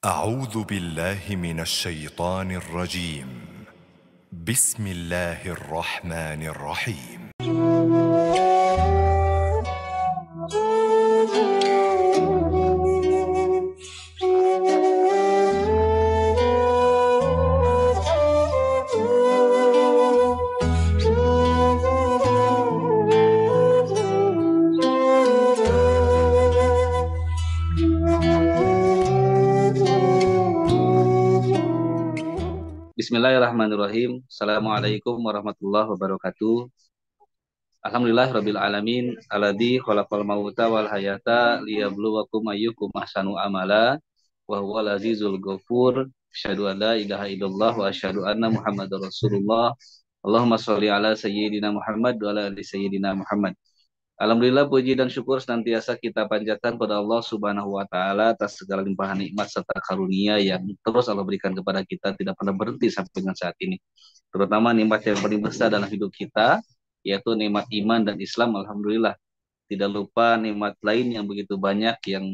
أعوذ بالله من الشيطان الرجيم. بسم الله الرحمن الرحيم. Bismillahirrahmanirrahim. Assalamualaikum warahmatullahi wabarakatuh. Alhamdulillah rabbil alamin alladzi khalaqal mauta wal hayata liyabluwakum ayyukum ahsanu amala wa huwal azizul ghafur. Asyhadu an la ilaha illallah wa asyhadu anna Muhammadar Rasulullah. Allahumma sholli ala sayyidina Muhammad wa ala ali sayyidina Muhammad. Alhamdulillah puji dan syukur senantiasa kita panjatkan pada Allah Subhanahu wa taala atas segala limpahan nikmat serta karunia yang terus Allah berikan kepada kita tidak pernah berhenti sampai dengan saat ini. Terutama nikmat yang paling besar dalam hidup kita yaitu nikmat iman dan Islam. Alhamdulillah. Tidak lupa nikmat lain yang begitu banyak yang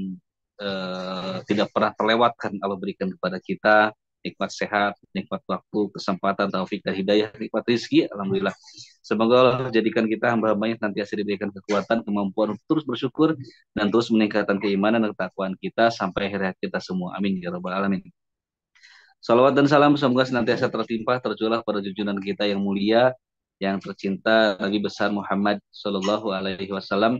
tidak pernah terlewatkan Allah berikan kepada kita, nikmat sehat, nikmat waktu, kesempatan, taufik dan hidayah, nikmat rezeki. Alhamdulillah. Semoga Allah jadikan kita hamba-hambanya nantiasa diberikan kekuatan, kemampuan untuk terus bersyukur dan terus meningkatkan keimanan dan ketakwaan kita sampai akhir hayat kita semua. Amin ya rabbal alamin. Salawat dan salam semoga senantiasa tertimpah tercurah pada junjungan kita yang mulia, yang tercinta Nabi besar Muhammad Shallallahu Alaihi Wasallam.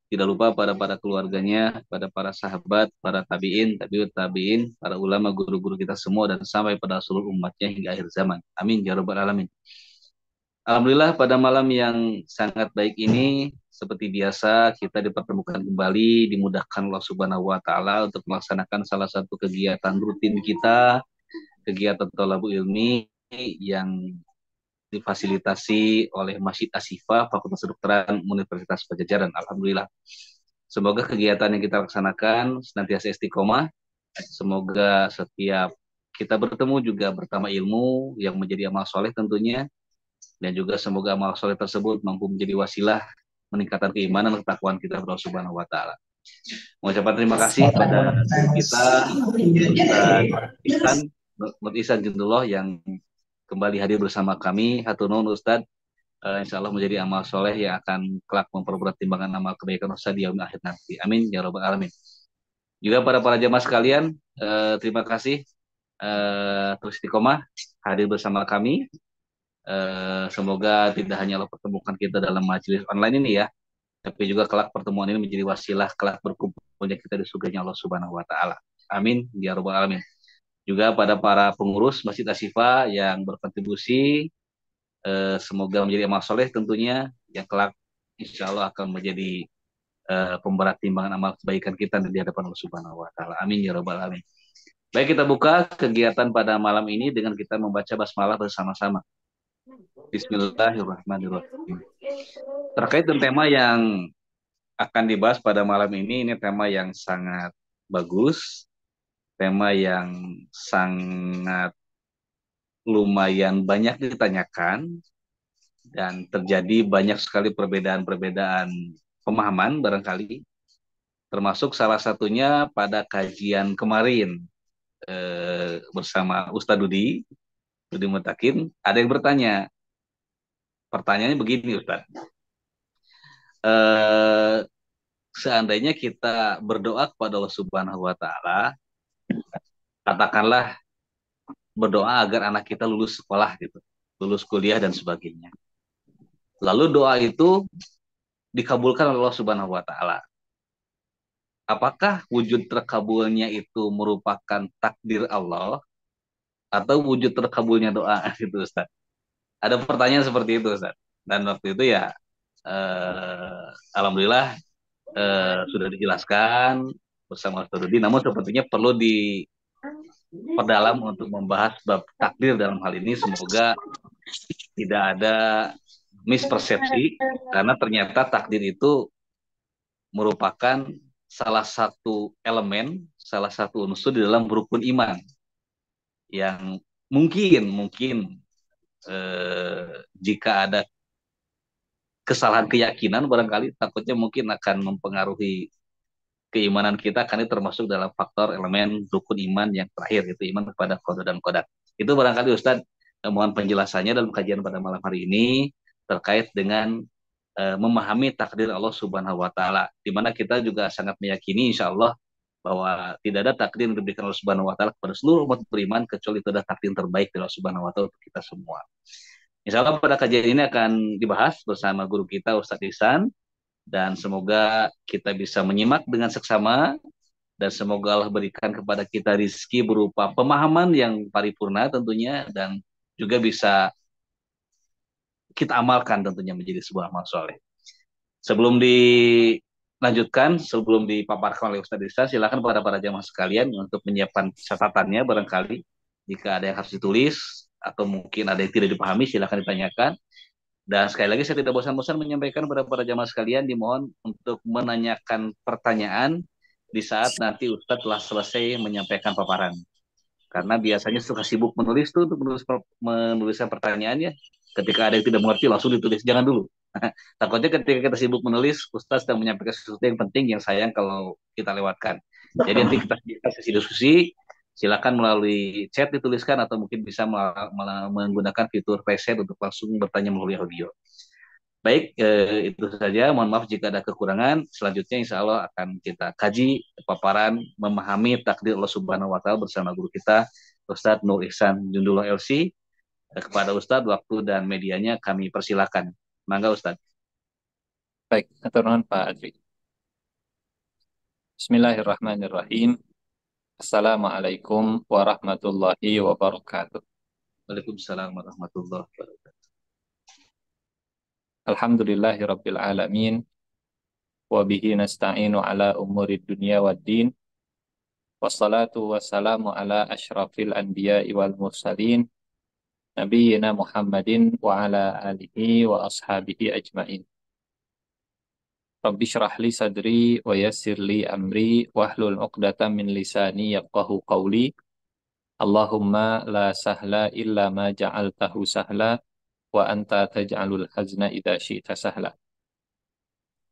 Tidak lupa pada keluarganya, pada para sahabat, para tabiin, tabiut tabiin, para ulama, guru-guru kita semua dan sampai pada seluruh umatnya hingga akhir zaman. Amin ya rabbal alamin. Alhamdulillah pada malam yang sangat baik ini seperti biasa kita dipertemukan kembali, dimudahkan Allah Subhanahu wa taala untuk melaksanakan salah satu kegiatan rutin kita, kegiatan thalabul ilmi yang difasilitasi oleh Masjid Asyifa Fakultas Kedokteran Universitas Padjadjaran. Alhamdulillah. Semoga kegiatan yang kita laksanakan senantiasa istiqomah. Semoga setiap kita bertemu juga bertambah ilmu yang menjadi amal soleh tentunya. Dan juga semoga amal soleh tersebut mampu menjadi wasilah meningkatkan keimanan dan ketakwaan kita kepada Allah Subhanahu wa taala. Mengucapkan terima kasih pada kita Ustaz Ihsan Jundullah yang kembali hadir bersama kami. Hatur nuhun Ustaz. Insya Allah menjadi amal soleh yang akan kelak memperberat timbangan amal kebaikan Ustaz di yaumil akhir nanti. Amin ya rabbal alamin. Juga para jamaah sekalian, terima kasih terus istiqomah hadir bersama kami. Semoga tidak hanya Allah pertemukan kita dalam majelis online ini ya, tapi juga kelak pertemuan ini menjadi wasilah kelak berkumpulnya kita di surganya Allah Subhanahu wa taala. Amin ya rabbal alamin. Juga pada para pengurus Masjid Asyifa yang berkontribusi, semoga menjadi amal soleh tentunya yang kelak insya Allah akan menjadi pemberat timbangan amal kebaikan kita di hadapan Allah Subhanahu wa taala. Amin ya rabbal alamin. Baik, kita buka kegiatan pada malam ini dengan kita membaca basmalah bersama-sama. Bismillahirrahmanirrahim. Terkait dengan tema yang akan dibahas pada malam ini tema yang sangat bagus, tema yang sangat lumayan banyak ditanyakan dan terjadi banyak sekali perbedaan-perbedaan pemahaman barangkali, termasuk salah satunya pada kajian kemarin bersama Ustadz Dudi Mutakin, ada yang bertanya, pertanyaannya begini Ustadz, seandainya kita berdoa kepada Allah Subhanahu Wa Taala, katakanlah berdoa agar anak kita lulus sekolah gitu, lulus kuliah dan sebagainya. Lalu doa itu dikabulkan oleh Allah Subhanahu Wa Taala. Apakah wujud terkabulnya itu merupakan takdir Allah atau wujud terkabulnya doa gitu Ustaz? Ada pertanyaan seperti itu Ustaz. Dan waktu itu ya alhamdulillah sudah dijelaskan bersama Ustaz Rudi, namun sepertinya perlu diperdalam untuk membahas bab takdir dalam hal ini. Semoga tidak ada mispersepsi, karena ternyata takdir itu merupakan salah satu elemen, salah satu unsur di dalam rukun iman yang mungkin jika ada kesalahan keyakinan barangkali takutnya mungkin akan mempengaruhi keimanan kita kan itu termasuk dalam faktor elemen rukun iman yang terakhir itu iman kepada qada dan qadar. Itu barangkali Ustadz mohon penjelasannya dalam kajian pada malam hari ini terkait dengan memahami takdir Allah Subhanahu wa taala di mana kita juga sangat meyakini insya Allah bahwa tidak ada takdir yang diberikan Allah Subhanahu wa taala kepada seluruh umat beriman kecuali itu ada takdir terbaik dari Allah Subhanahu wa taala untuk kita semua. Insya Allah pada kajian ini akan dibahas bersama guru kita Ustadz Ihsan dan semoga kita bisa menyimak dengan seksama dan semoga Allah berikan kepada kita rizki berupa pemahaman yang paripurna tentunya dan juga bisa kita amalkan tentunya menjadi sebuah amal soleh. Sebelum dilanjutkan, sebelum dipaparkan oleh Ustadz Isa, silakan kepada para jamaah sekalian untuk menyiapkan catatannya barangkali jika ada yang harus ditulis atau mungkin ada yang tidak dipahami silakan ditanyakan. Dan sekali lagi saya tidak bosan-bosan menyampaikan kepada para jamaah sekalian dimohon untuk menanyakan pertanyaan di saat nanti Ustadz telah selesai menyampaikan paparan. Karena biasanya suka sibuk menulis tuh untuk menuliskan pertanyaannya. Ketika ada yang tidak mengerti langsung ditulis, jangan dulu. Takutnya ketika kita sibuk menulis, Ustadz sedang menyampaikan sesuatu yang penting yang sayang kalau kita lewatkan. Jadi nanti kita sesi diskusi, silakan melalui chat dituliskan atau mungkin bisa menggunakan fitur preset untuk langsung bertanya melalui audio. Baik, itu saja. Mohon maaf jika ada kekurangan. Selanjutnya insya Allah akan kita kaji paparan memahami takdir Allah Subhanahu wa taala bersama guru kita Ustadz Nur Ihsan Jundullah LC. Kepada Ustadz waktu dan medianya kami persilakan. Mangga Ustadz. Baik, atur nuhun Pak Adri. Bismillahirrahmanirrahim. Assalamualaikum warahmatullahi wabarakatuh. Waalaikumsalam warahmatullahi wabarakatuh. Alhamdulillahirabbil alamin wa bihi nasta'inu ala umurid dunya waddin. Wassalatu wassalamu ala asyrafil anbiya'i wal mursalin nabiyyina Muhammadin wa ala alihi wa ashabihi ajmain. Rabbi syrah li sadri wa yassir li amri wahlul 'uqdatam min lisani yafqahu qawli. Allahumma la sahla illa ma ja'altahu sahla wa anta taj'alul hazna idza syi'ta sahla.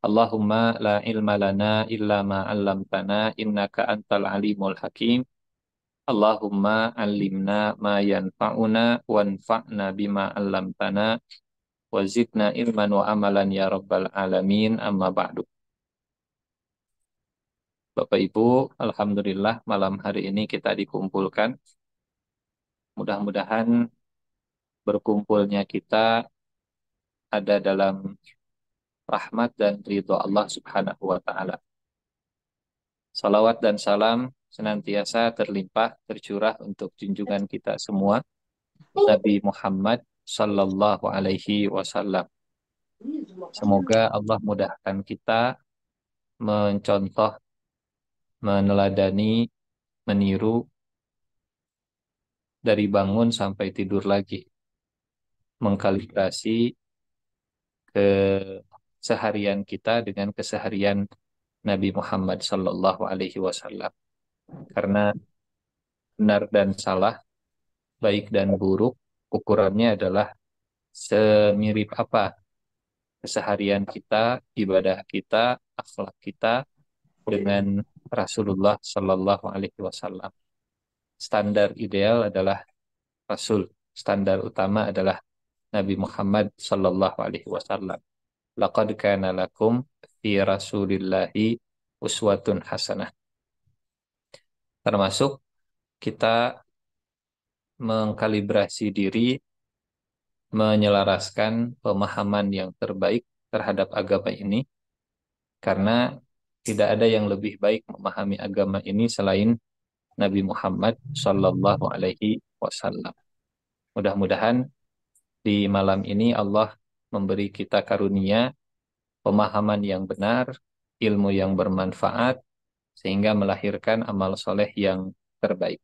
Allahumma la ilma lana illa ma 'allamtana innaka antal alimul hakim. Allahumma 'allimna ma yanfa'una wanfa'na bima 'allamtana wa zidna ilman wa amalan ya rabbal alamin, amma ba'du. Bapak Ibu, alhamdulillah malam hari ini kita dikumpulkan. Mudah-mudahan berkumpulnya kita ada dalam rahmat dan ridho Allah Subhanahu wa taala. Salawat dan salam senantiasa terlimpah tercurah untuk junjungan kita semua Nabi Muhammad sallallahu alaihi wasallam. Semoga Allah mudahkan kita mencontoh, meneladani, meniru dari bangun sampai tidur lagi, mengkalibrasi keseharian kita dengan keseharian Nabi Muhammad sallallahu alaihi wasallam. Karena benar dan salah, baik dan buruk, ukurannya adalah semirip apa keseharian kita, ibadah kita, akhlak kita dengan Rasulullah sallallahu alaihi wasallam. Standar ideal adalah Rasul, standar utama adalah Nabi Muhammad sallallahu alaihi wasallam. Laqad kana lakum fi Rasulillahi uswatun hasanah. Termasuk kita mengkalibrasi diri, menyelaraskan pemahaman yang terbaik terhadap agama ini, karena tidak ada yang lebih baik memahami agama ini selain Nabi Muhammad sallallahu alaihi wasallam. Mudah-mudahan di malam ini Allah memberi kita karunia pemahaman yang benar, ilmu yang bermanfaat, sehingga melahirkan amal soleh yang terbaik.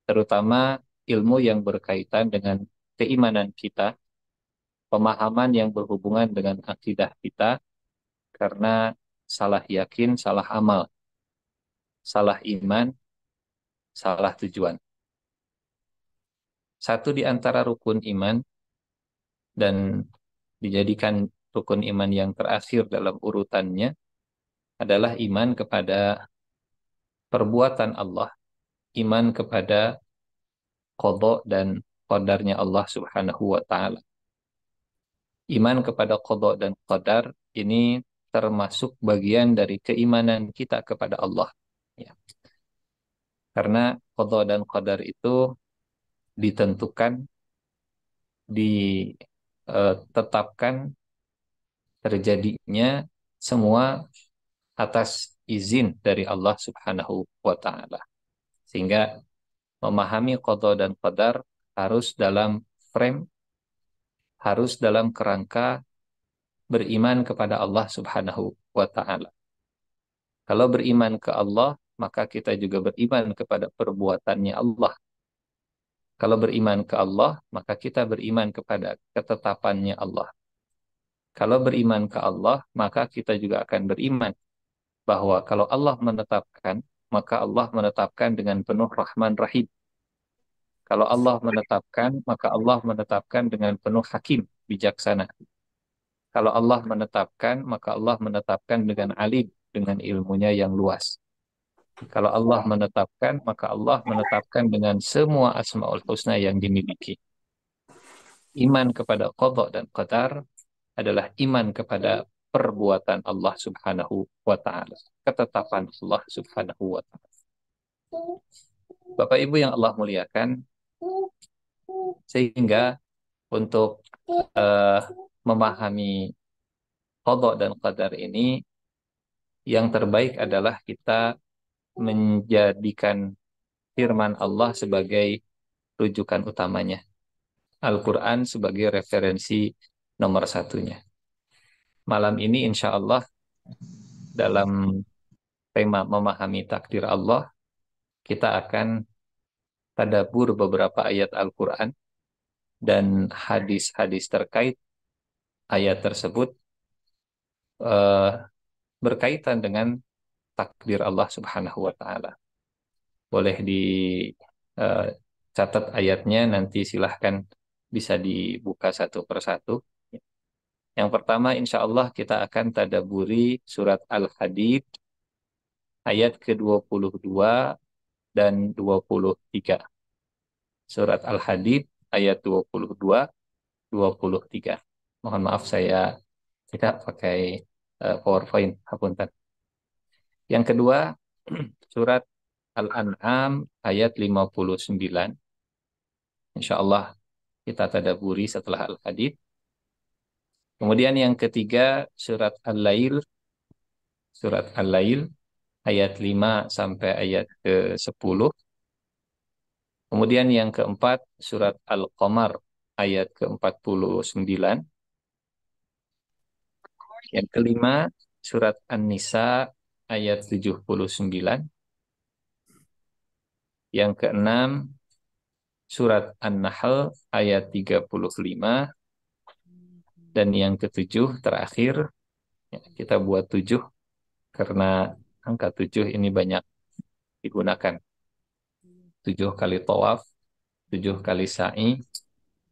Terutama ilmu yang berkaitan dengan keimanan kita, pemahaman yang berhubungan dengan akidah kita, karena salah yakin, salah amal, salah iman, salah tujuan. Satu di antara rukun iman dan dijadikan rukun iman yang terakhir dalam urutannya adalah iman kepada perbuatan Allah, iman kepada qada dan qadarnya Allah Subhanahu wa taala. Iman kepada qada dan qadar ini termasuk bagian dari keimanan kita kepada Allah. Ya. Karena qada dan qadar itu ditentukan, ditetapkan terjadinya semua atas izin dari Allah Subhanahu wa taala. Sehingga memahami qada dan qadar harus dalam frame, harus dalam kerangka beriman kepada Allah Subhanahu wa taala. Kalau beriman ke Allah, maka kita juga beriman kepada perbuatannya Allah. Kalau beriman ke Allah, maka kita beriman kepada ketetapannya Allah. Kalau beriman ke Allah, maka kita juga akan beriman bahwa kalau Allah menetapkan, maka Allah menetapkan dengan penuh Rahman Rahim. Kalau Allah menetapkan, maka Allah menetapkan dengan penuh Hakim, bijaksana. Kalau Allah menetapkan, maka Allah menetapkan dengan alim, dengan ilmunya yang luas. Kalau Allah menetapkan, maka Allah menetapkan dengan semua asmaul husna yang dimiliki. Iman kepada qada dan qadar adalah iman kepada perbuatan Allah Subhanahu wa taala, ketetapan Allah Subhanahu wa taala. Bapak Ibu yang Allah muliakan, sehingga untuk uh, memahami qada dan qadar ini, yang terbaik adalah kita menjadikan firman Allah sebagai rujukan utamanya, Al-Quran sebagai referensi nomor satunya. Malam ini insya Allah dalam tema memahami takdir Allah, kita akan tadabbur beberapa ayat Al-Quran dan hadis-hadis terkait ayat tersebut eh, berkaitan dengan takdir Allah Subhanahu wa taala. Boleh dicatat ayatnya, nanti silahkan bisa dibuka satu persatu. Yang pertama insya Allah kita akan tadabburi surat Al-Hadid ayat ke-22 dan 23. Surat Al-Hadid ayat 22, 23. Mohon maaf saya tidak pakai PowerPoint, hapunten. Yang kedua, surat Al-An'am ayat 59. Insya Allah kita tadabburi setelah Al-Hadid. Kemudian yang ketiga, surat Al-Lail ayat 5 sampai ayat ke-10. Kemudian yang keempat, surat Al-Qamar ayat ke-49. Yang kelima, surat An-Nisa ayat 79. Yang keenam, surat An-Nahl ayat 35. Dan yang ketujuh, terakhir, kita buat 7 karena angka 7 ini banyak digunakan. 7 kali tawaf, 7 kali sa'i,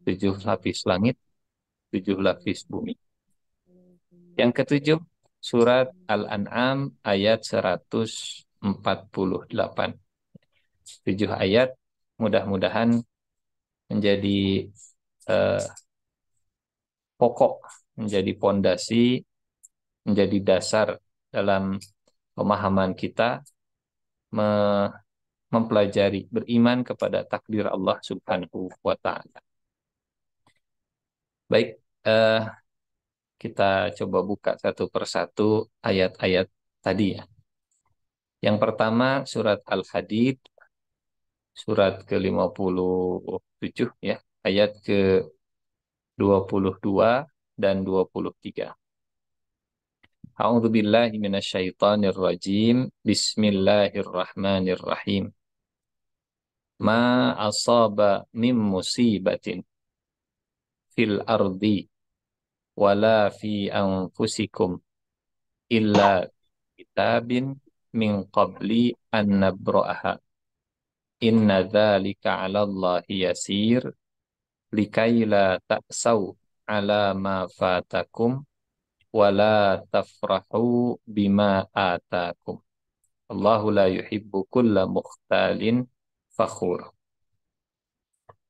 7 lapis langit, 7 lapis bumi. Yang ketujuh, surat Al-An'am ayat 148. 7 ayat, mudah-mudahan menjadi pokok, menjadi pondasi, menjadi dasar dalam pemahaman kita mempelajari, beriman kepada takdir Allah Subhanahu wa ta'ala. Baik, kita coba buka satu persatu ayat-ayat tadi ya. Yang pertama surat Al-Hadid, surat ke-57 ya, ayat ke-22 dan 23. A'udzu billahi minasyaitonir rajim. Bismillahirrahmanirrahim. Ma asaba min musibatin fil ardi wala fi anfusikum illa kitabin min qabli an nabra'aha. Inna dzalika 'ala Allahi yasir likai la ta'sau 'ala ma fatakum wala tafrahu bima atakum. Allahu la yuhibbu kulla mukhtalin fakhur.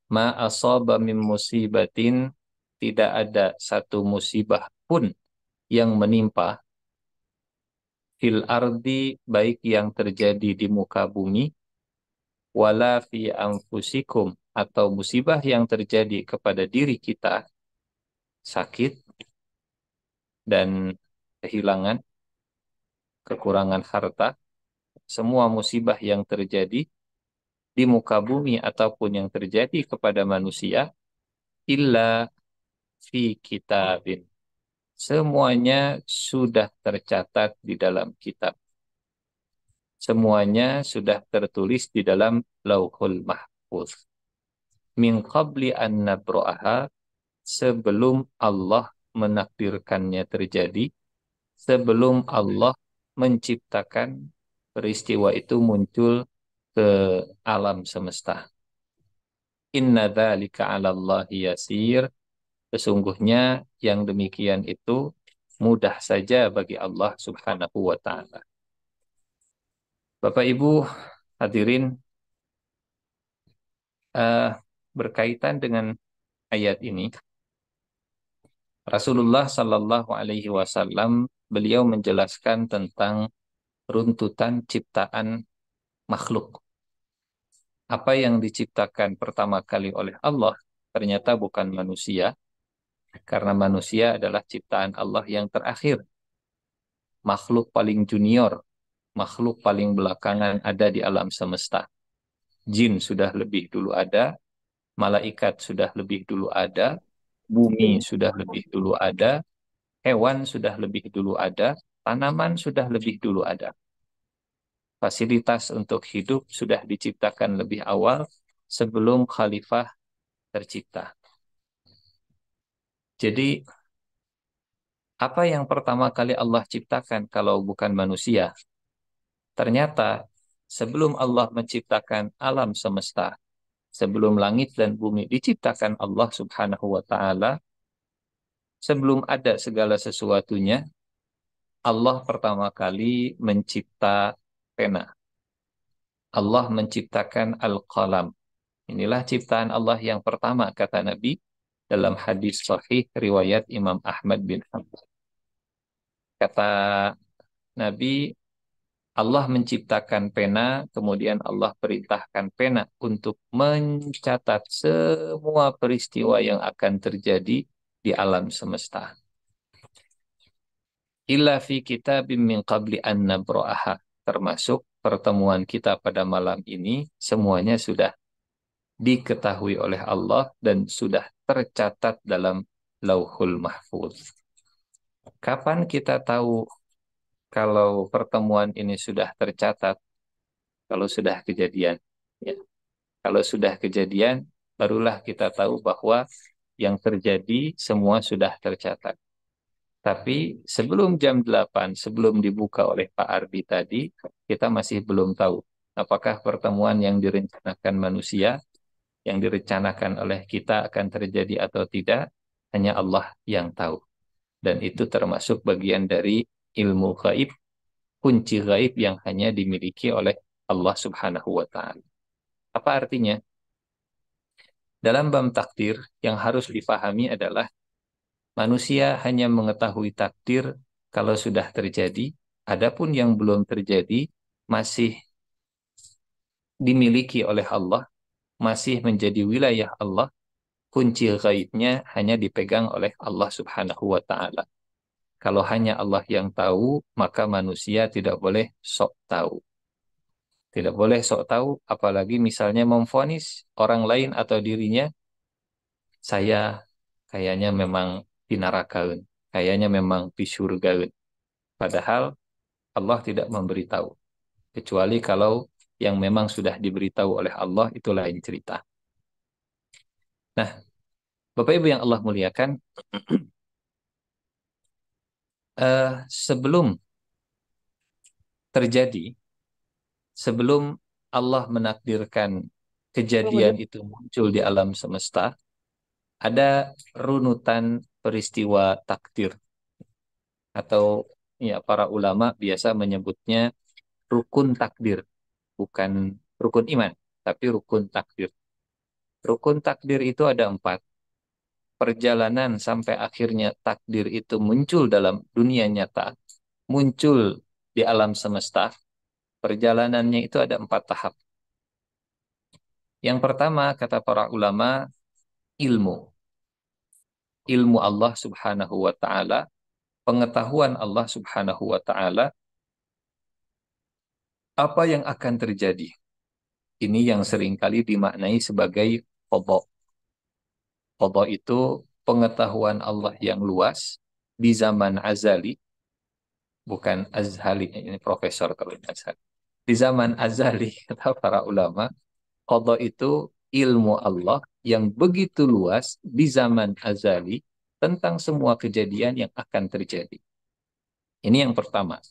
Ma asaba min musibatin, tidak ada satu musibah pun yang menimpa fil ardi, baik yang terjadi di muka bumi, wala fi anfusikum, atau musibah yang terjadi kepada diri kita, sakit dan kehilangan, kekurangan harta, semua musibah yang terjadi di muka bumi ataupun yang terjadi kepada manusia, illa fi kitabin. Semuanya sudah tercatat di dalam kitab. Semuanya sudah tertulis di dalam Lauhul Mahfuz. Min qabli an nabra'aha, sebelum Allah menakdirkannya terjadi, sebelum Allah menciptakan peristiwa itu muncul ke alam semesta. Inna dzalika 'ala Allahi yasir. Sesungguhnya yang demikian itu mudah saja bagi Allah Subhanahu wa taala. Bapak Ibu hadirin, eh, berkaitan dengan ayat ini, Rasulullah Shallallahu Alaihi Wasallam beliau menjelaskan tentang runtutan ciptaan makhluk. Apa yang diciptakan pertama kali oleh Allah ternyata bukan manusia, karena manusia adalah ciptaan Allah yang terakhir, makhluk paling junior, makhluk paling belakangan ada di alam semesta. Jin sudah lebih dulu ada, malaikat sudah lebih dulu ada, bumi sudah lebih dulu ada, hewan sudah lebih dulu ada, tanaman sudah lebih dulu ada. Fasilitas untuk hidup sudah diciptakan lebih awal sebelum khalifah tercipta. Jadi, apa yang pertama kali Allah ciptakan kalau bukan manusia? Ternyata, sebelum Allah menciptakan alam semesta, sebelum langit dan bumi diciptakan Allah Subhanahu wa Ta'ala, sebelum ada segala sesuatunya, Allah pertama kali mencipta pena. Allah menciptakan al-qalam. Inilah ciptaan Allah yang pertama, kata Nabi dalam hadis sahih riwayat Imam Ahmad bin Hanbal. Kata Nabi, Allah menciptakan pena, kemudian Allah perintahkan pena untuk mencatat semua peristiwa yang akan terjadi di alam semesta. Illa fi kitabim min qabli an nabra'aha. Termasuk pertemuan kita pada malam ini, semuanya sudah diketahui oleh Allah dan sudah tercatat dalam Lauhul Mahfuz. Kapan kita tahu kalau pertemuan ini sudah tercatat? Kalau sudah kejadian. Ya. Kalau sudah kejadian, barulah kita tahu bahwa yang terjadi semua sudah tercatat. Tapi sebelum jam 8, sebelum dibuka oleh Pak Arbi tadi, kita masih belum tahu apakah pertemuan yang direncanakan manusia, yang direncanakan oleh kita akan terjadi atau tidak, hanya Allah yang tahu. Dan itu termasuk bagian dari ilmu gaib, kunci gaib yang hanya dimiliki oleh Allah Subhanahu wa Ta'ala. Apa artinya? Dalam bab takdir yang harus difahami adalah manusia hanya mengetahui takdir kalau sudah terjadi, adapun yang belum terjadi masih dimiliki oleh Allah, masih menjadi wilayah Allah, kunci gaibnya hanya dipegang oleh Allah Subhanahu wa Ta'ala. Kalau hanya Allah yang tahu, maka manusia tidak boleh sok tahu. Tidak boleh sok tahu, apalagi misalnya memvonis orang lain atau dirinya, saya kayaknya memang di neraka, kayaknya memang di surga. Padahal Allah tidak memberitahu. Kecuali kalau yang memang sudah diberitahu oleh Allah, itu lain cerita. Nah, Bapak Ibu yang Allah muliakan, sebelum terjadi, sebelum Allah menakdirkan kejadian itu muncul di alam semesta, ada runutan peristiwa takdir. atau ya para ulama biasa menyebutnya rukun takdir, bukan rukun iman, tapi rukun takdir. Rukun takdir itu ada 4. Perjalanan sampai akhirnya takdir itu muncul dalam dunia nyata, muncul di alam semesta. Perjalanannya itu ada 4 tahap. Yang pertama, kata para ulama, ilmu. Ilmu Allah subhanahu wa ta'ala, pengetahuan Allah subhanahu wa ta'ala, apa yang akan terjadi. Ini yang seringkali dimaknai sebagai qadha. Qadha itu pengetahuan Allah yang luas di zaman azali, bukan azhali, ini profesor kalau ini azhali. Di zaman azali, kata para ulama, qadha itu ilmu Allah yang begitu luas di zaman azali tentang semua kejadian yang akan terjadi. Ini yang pertama,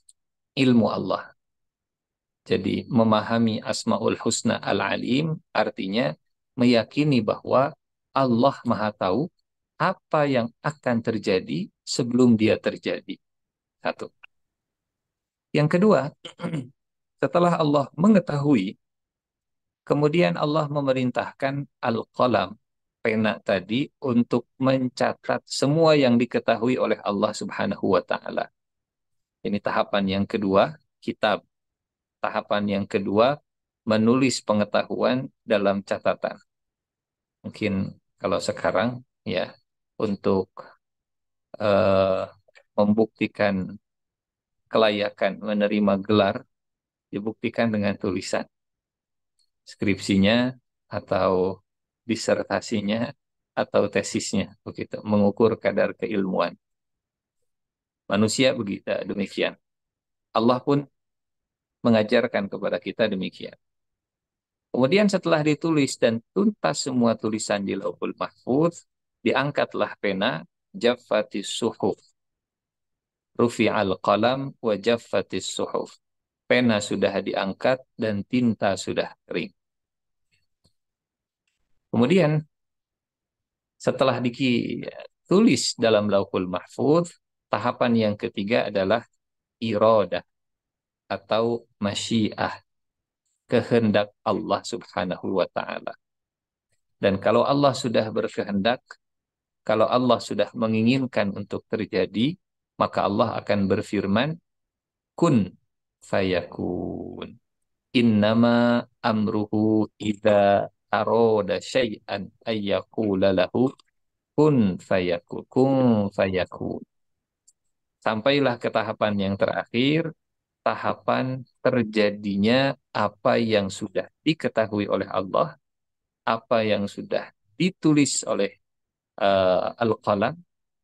ilmu Allah. Jadi memahami Asmaul Husna Al-Alim artinya meyakini bahwa Allah Maha Tahu apa yang akan terjadi sebelum dia terjadi. Satu. Yang kedua, setelah Allah mengetahui, kemudian Allah memerintahkan Al-Qalam, pena tadi, untuk mencatat semua yang diketahui oleh Allah Subhanahu wa Ta'ala. Ini tahapan yang kedua, kitab. Tahapan yang kedua, menulis pengetahuan dalam catatan. Mungkin kalau sekarang, ya, untuk eh, membuktikan kelayakan menerima gelar, dibuktikan dengan tulisan. Skripsinya, atau disertasinya, atau tesisnya, begitu. Mengukur kadar keilmuan. Manusia begitu, demikian. Allah pun mengajarkan kepada kita demikian. Kemudian setelah ditulis dan tuntas semua tulisan di Lauhul Mahfuz, diangkatlah pena, jaffatis suhuf. Rufi'al qalam wa jaffatis suhuf. Pena sudah diangkat dan tinta sudah kering. Kemudian setelah ditulis dalam Lauhul Mahfuz, tahapan yang ketiga adalah iradah atau masyiah, kehendak Allah Subhanahu wa Ta'ala. Dan kalau Allah sudah berkehendak, kalau Allah sudah menginginkan untuk terjadi, maka Allah akan berfirman, kun fayakun. Innama amruhu idza aroda syai'an ayyakula lahu kun fayakun. Kun fayakun. Sampailah ke tahapan yang terakhir, tahapan terjadinya apa yang sudah diketahui oleh Allah, apa yang sudah ditulis oleh Al-Qalam,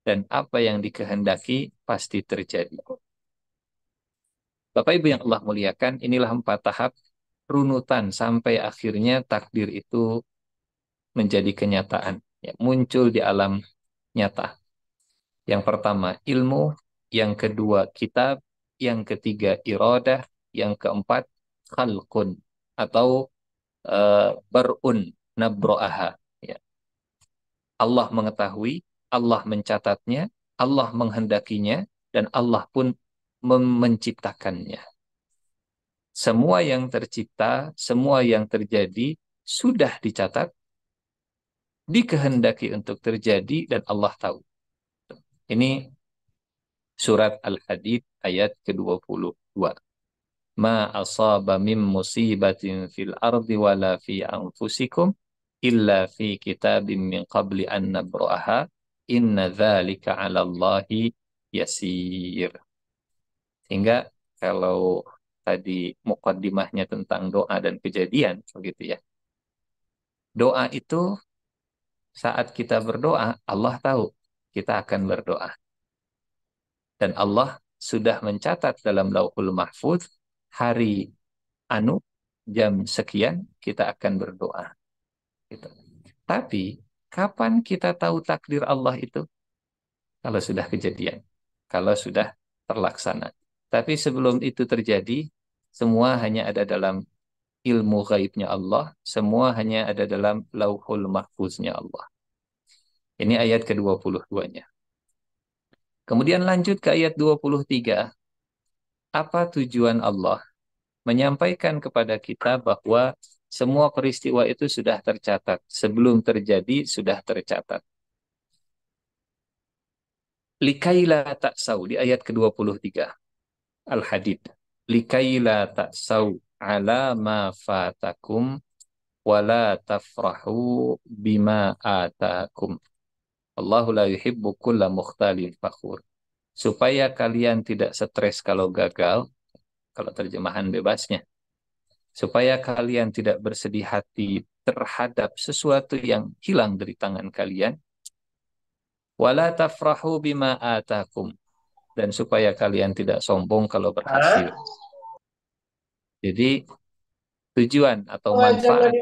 dan apa yang dikehendaki pasti terjadi. Bapak Ibu yang Allah muliakan, inilah 4 tahap runutan sampai akhirnya takdir itu menjadi kenyataan, ya, muncul di alam nyata. Yang pertama ilmu, yang kedua kitab, yang ketiga iradah, yang keempat khalqun atau barun nabro'aha. Ya. Allah mengetahui, Allah mencatatnya, Allah menghendakinya, dan Allah pun menciptakannya. Semua yang tercipta, semua yang terjadi sudah dicatat, dikehendaki untuk terjadi, dan Allah tahu. Ini surat Al-Hadid ayat ke-22. Ma asaba min musibatin fil ardi wala fi anfusikum illa fi kitabim min qabli an nabra'aha inna dzalika 'ala Allahi yasir. Sehingga kalau tadi mukaddimahnya tentang doa dan kejadian begitu ya. Doa itu saat kita berdoa, Allah tahu kita akan berdoa. Dan Allah sudah mencatat dalam Lauhul Mahfuz hari anu jam sekian kita akan berdoa. Gitu. Tapi kapan kita tahu takdir Allah itu? Kalau sudah kejadian, kalau sudah terlaksana. Tapi sebelum itu terjadi, semua hanya ada dalam ilmu gaibnya Allah, semua hanya ada dalam Lauhul Mahfuznya Allah. Ini ayat ke-22-nya. Kemudian lanjut ke ayat 23. Apa tujuan Allah menyampaikan kepada kita bahwa semua peristiwa itu sudah tercatat. Sebelum terjadi, sudah tercatat. Likaila ta'sau di ayat ke-23. Al-Hadid. Likaila ta'sau ala ma fatakum wala tafrahu bima atakum. Allahu la yuhibbu kulla mukhtalin fakhur. Supaya kalian tidak stres kalau gagal, kalau terjemahan bebasnya. Supaya kalian tidak bersedih hati terhadap sesuatu yang hilang dari tangan kalian. Wala tafrahu bima atakum. Dan supaya kalian tidak sombong kalau berhasil. Jadi tujuan atau manfaat,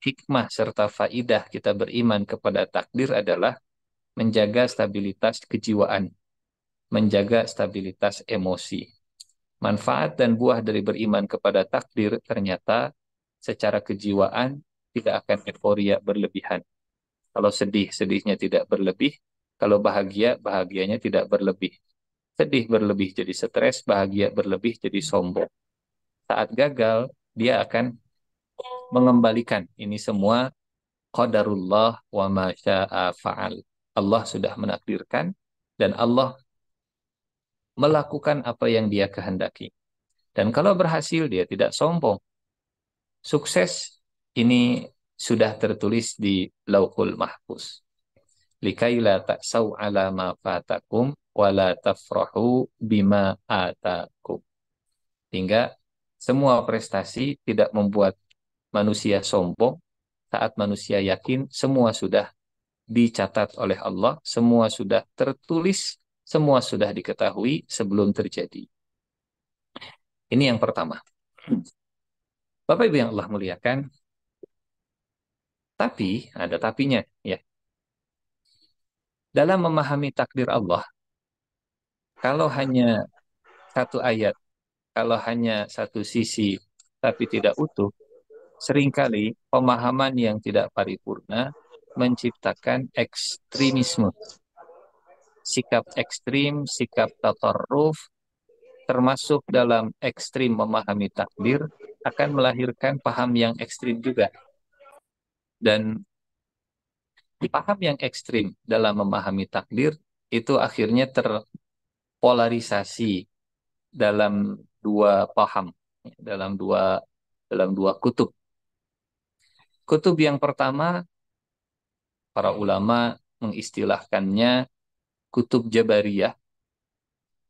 hikmah serta faidah kita beriman kepada takdir adalah menjaga stabilitas kejiwaan, menjaga stabilitas emosi. Manfaat dan buah dari beriman kepada takdir ternyata secara kejiwaan tidak akan euforia berlebihan. Kalau sedih, sedihnya tidak berlebih. Kalau bahagia, bahagianya tidak berlebih. Sedih berlebih jadi stres, bahagia berlebih jadi sombong. Saat gagal, dia akan mengembalikan ini semua qadarullah wa ma syaa fa'al. Allah sudah menakdirkan dan Allah melakukan apa yang dia kehendaki. Dan kalau berhasil dia tidak sombong. Sukses ini sudah tertulis di Lauhul Mahfuz. Likaila ta'sau ala ma fatakum wa la tafrahu bima atakum. Hingga semua prestasi tidak membuat manusia sombong saat manusia yakin semua sudah dicatat oleh Allah, semua sudah tertulis, semua sudah diketahui sebelum terjadi. Ini yang pertama. Bapak Ibu yang Allah muliakan, tapi ada tapinya ya. Dalam memahami takdir Allah, kalau hanya satu ayat, kalau hanya satu sisi tapi tidak utuh, seringkali pemahaman yang tidak paripurna menciptakan ekstremisme. Sikap ekstrim, sikap tatarruf, termasuk dalam ekstrim memahami takdir, akan melahirkan paham yang ekstrim juga. Dan paham yang ekstrim dalam memahami takdir, itu akhirnya terpolarisasi dalam dua paham, dalam dua kutub. Kutub yang pertama, para ulama mengistilahkannya kutub Jabariyah.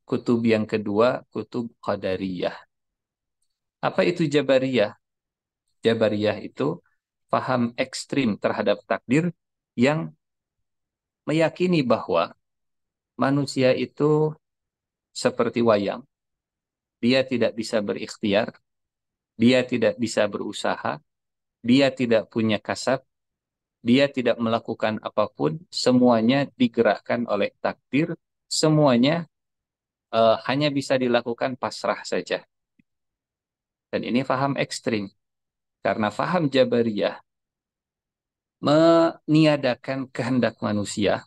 Kutub yang kedua, kutub Qadariyah. Apa itu Jabariyah? Jabariyah itu paham ekstrim terhadap takdir yang meyakini bahwa manusia itu seperti wayang. Dia tidak bisa berikhtiar, dia tidak bisa berusaha, dia tidak punya kasab, dia tidak melakukan apapun, semuanya digerakkan oleh takdir, semuanya hanya bisa dilakukan pasrah saja. Dan ini faham ekstrim. Karena faham Jabariyah meniadakan kehendak manusia,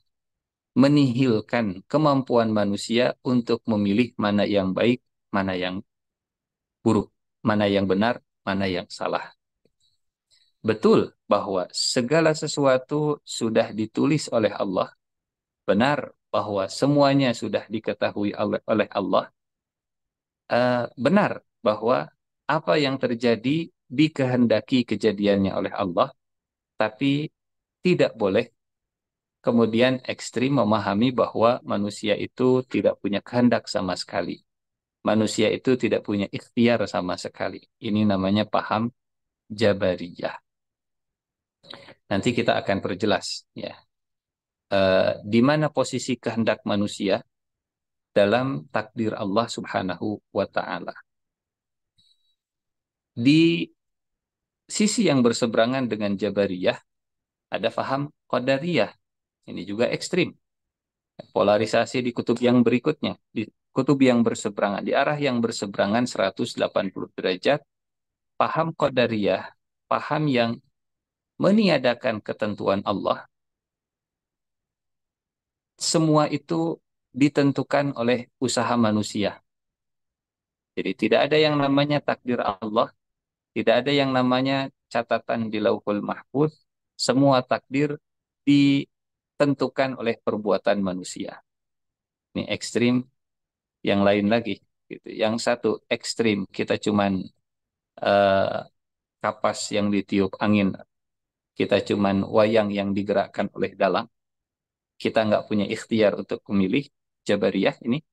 menihilkan kemampuan manusia untuk memilih mana yang baik, mana yang buruk, mana yang benar, mana yang salah. Betul bahwa segala sesuatu sudah ditulis oleh Allah, benar bahwa semuanya sudah diketahui oleh Allah, benar bahwa apa yang terjadi dikehendaki kejadiannya oleh Allah, tapi tidak boleh kemudian ekstrim memahami bahwa manusia itu tidak punya kehendak sama sekali. Manusia itu tidak punya ikhtiar sama sekali. Ini namanya paham Jabariyah. Nanti kita akan perjelas ya. Di mana posisi kehendak manusia dalam takdir Allah Subhanahu wa taala. Di sisi yang berseberangan dengan Jabariyah ada paham Qadariyah. Ini juga ekstrim. Polarisasi di kutub yang berikutnya, di kutub yang berseberangan, di arah yang berseberangan 180 derajat, paham Qadariyah, paham yang meniadakan ketentuan Allah, semua itu ditentukan oleh usaha manusia. Jadi tidak ada yang namanya takdir Allah, tidak ada yang namanya catatan di Lauhul Mahfuz. Semua takdir ditentukan oleh perbuatan manusia. Ini ekstrim, yang lain lagi. Gitu. Yang satu ekstrim, kita cuman eh, kapas yang ditiup angin, kita cuman wayang yang digerakkan oleh dalang, kita nggak punya ikhtiar untuk memilih. Jabariyah ini.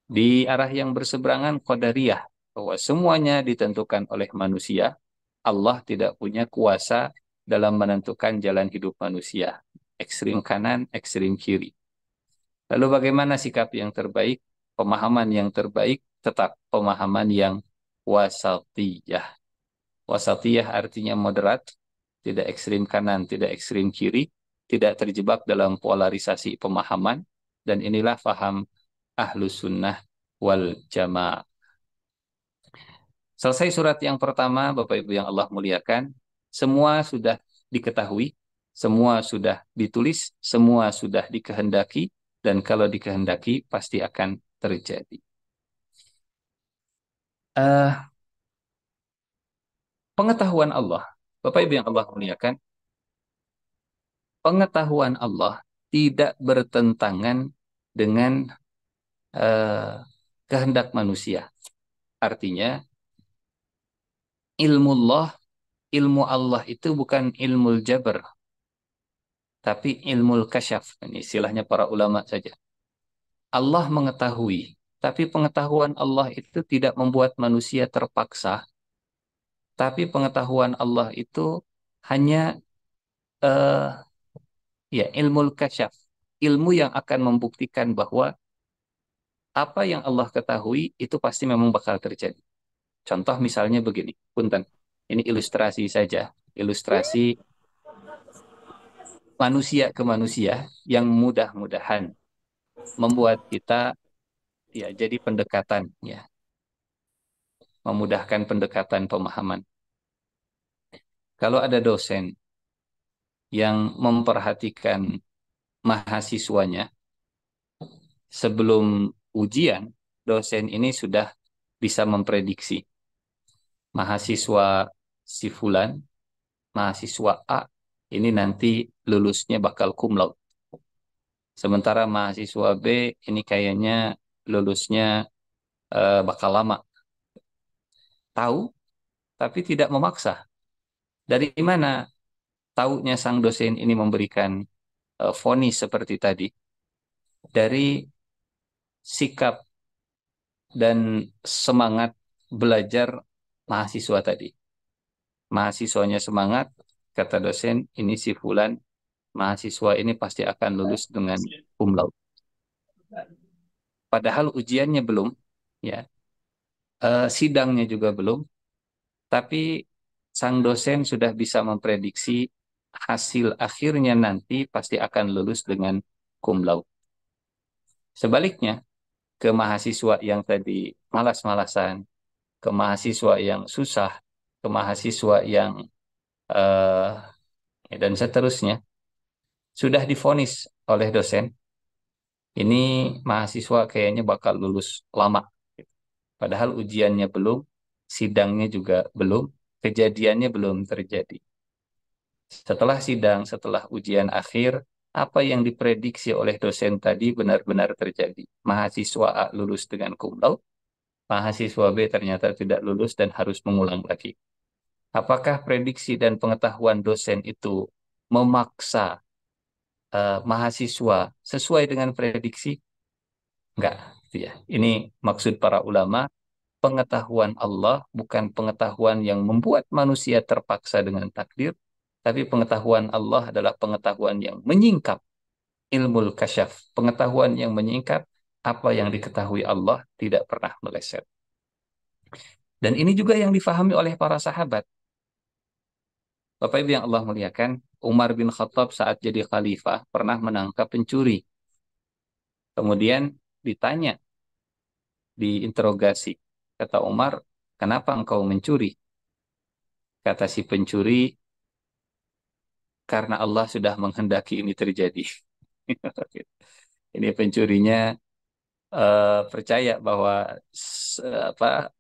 Di arah yang berseberangan Qadariyah, bahwa semuanya ditentukan oleh manusia. Allah tidak punya kuasa dalam menentukan jalan hidup manusia. Ekstrim kanan, ekstrim kiri. Lalu bagaimana sikap yang terbaik? Pemahaman yang terbaik tetap pemahaman yang wasatiyah. Wasatiyah artinya moderat, tidak ekstrim kanan, tidak ekstrim kiri, tidak terjebak dalam polarisasi pemahaman, dan inilah faham Ahlus Sunnah wal Jamaah. Selesai surat yang pertama, Bapak Ibu yang Allah muliakan, semua sudah diketahui, semua sudah ditulis, semua sudah dikehendaki, dan kalau dikehendaki pasti akan terjadi. Eh, Pengetahuan Allah, Bapak Ibu yang Allah muliakan, pengetahuan Allah tidak bertentangan dengan eh, kehendak manusia. Artinya, ilmu Allah itu bukan ilmu jabar, tapi ilmu kasyaf. Ini istilahnya para ulama saja. Allah mengetahui, tapi pengetahuan Allah itu tidak membuat manusia terpaksa, tapi pengetahuan Allah itu hanya eh, ya ilmu kasyaf, ilmu yang akan membuktikan bahwa apa yang Allah ketahui itu pasti memang bakal terjadi. Contoh misalnya begini, punten. Ini ilustrasi saja, ilustrasi manusia ke manusia yang mudah-mudahan membuat kita ya jadi pendekatan ya, memudahkan pendekatan pemahaman. Kalau ada dosen yang memperhatikan mahasiswanya sebelum ujian, dosen ini sudah bisa memprediksi mahasiswa si fulan, mahasiswa A ini nanti lulusnya bakal cum laude. Sementara mahasiswa B ini kayaknya lulusnya bakal lama. Tahu, tapi tidak memaksa. Dari mana taunya sang dosen ini memberikan vonis seperti tadi? Dari sikap dan semangat belajar mahasiswa tadi. Mahasiswanya semangat, kata dosen, ini si fulan, mahasiswa ini pasti akan lulus dengan cum laude. Padahal ujiannya belum, ya, sidangnya juga belum, tapi sang dosen sudah bisa memprediksi hasil akhirnya nanti pasti akan lulus dengan cum laude. Sebaliknya, ke mahasiswa yang tadi malas-malasan, ke mahasiswa yang susah, ke mahasiswa yang eh, dan seterusnya, sudah divonis oleh dosen, ini mahasiswa kayaknya bakal lulus lama. Padahal ujiannya belum, sidangnya juga belum, kejadiannya belum terjadi. Setelah sidang, setelah ujian akhir, apa yang diprediksi oleh dosen tadi benar-benar terjadi. Mahasiswa A lulus dengan cum laude, mahasiswa B ternyata tidak lulus dan harus mengulang lagi. Apakah prediksi dan pengetahuan dosen itu memaksa mahasiswa sesuai dengan prediksi? Enggak, gitu ya. Ini maksud para ulama, pengetahuan Allah bukan pengetahuan yang membuat manusia terpaksa dengan takdir, tapi pengetahuan Allah adalah pengetahuan yang menyingkap ilmu kasyaf, pengetahuan yang menyingkap apa yang diketahui Allah tidak pernah meleset. Dan ini juga yang difahami oleh para sahabat. Bapak Ibu yang Allah muliakan, Umar bin Khattab saat jadi khalifah pernah menangkap pencuri. Kemudian ditanya, diinterogasi. Kata Umar, kenapa engkau mencuri? Kata si pencuri, karena Allah sudah menghendaki ini terjadi. Ini pencurinya percaya bahwa apa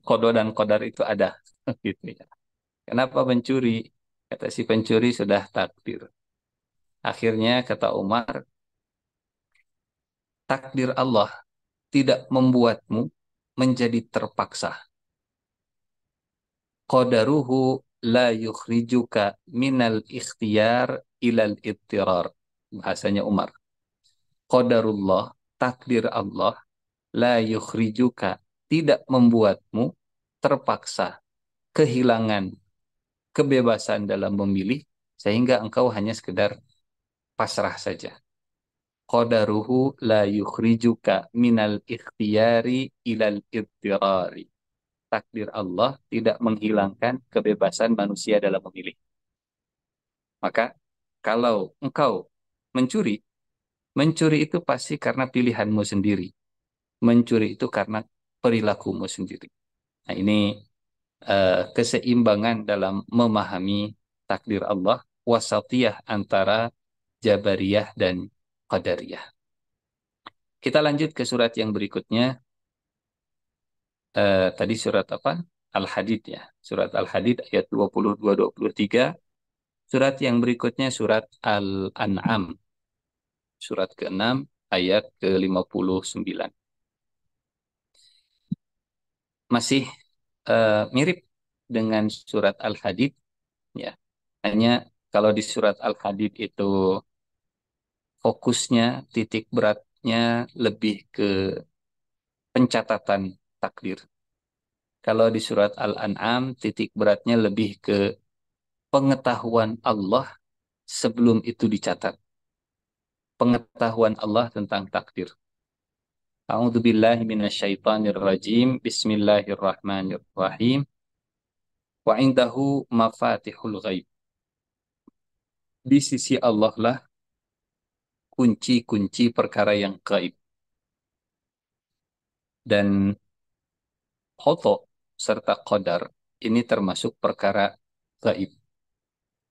kodo dan kodar itu ada gitu ya. Kenapa mencuri? Kata si pencuri sudah takdir. Akhirnya kata Umar, takdir Allah tidak membuatmu menjadi terpaksa. Qadaruhu la yukhrijuka minal ikhtiyar ilal ittirar. Bahasanya Umar. Qadarullah, takdir Allah, la yukhrijuka, tidak membuatmu terpaksa, kehilangan kebebasan dalam memilih, sehingga engkau hanya sekedar pasrah saja. Qadaruhu la yukhrijuka minal ikhtiyari ilal ittirari. Takdir Allah tidak menghilangkan kebebasan manusia dalam memilih. Maka kalau engkau mencuri, mencuri itu pasti karena pilihanmu sendiri. Mencuri itu karena perilakumu sendiri. Nah, ini keseimbangan dalam memahami takdir Allah, wasatiyah antara Jabariyah dan Qadariyah. Kita lanjut ke surat yang berikutnya. Tadi surat apa? Al-Hadid ya. Surat Al-Hadid ayat 22-23. Surat yang berikutnya surat Al-An'am. Surat ke-6 ayat ke-59. Masih mirip dengan surat Al-Hadid ya. Hanya kalau di surat Al-Hadid itu fokusnya, titik beratnya lebih ke pencatatan takdir. Kalau di surat Al-An'am, titik beratnya lebih ke pengetahuan Allah sebelum itu dicatat. Pengetahuan Allah tentang takdir. A'udzu billahi minasyaitonir rajim. Bismillahirrahmanirrahim. Wa indahu mafatihul ghaib. Di sisi Allah lah kunci-kunci perkara yang gaib. Dan khoto serta qadar ini termasuk perkara gaib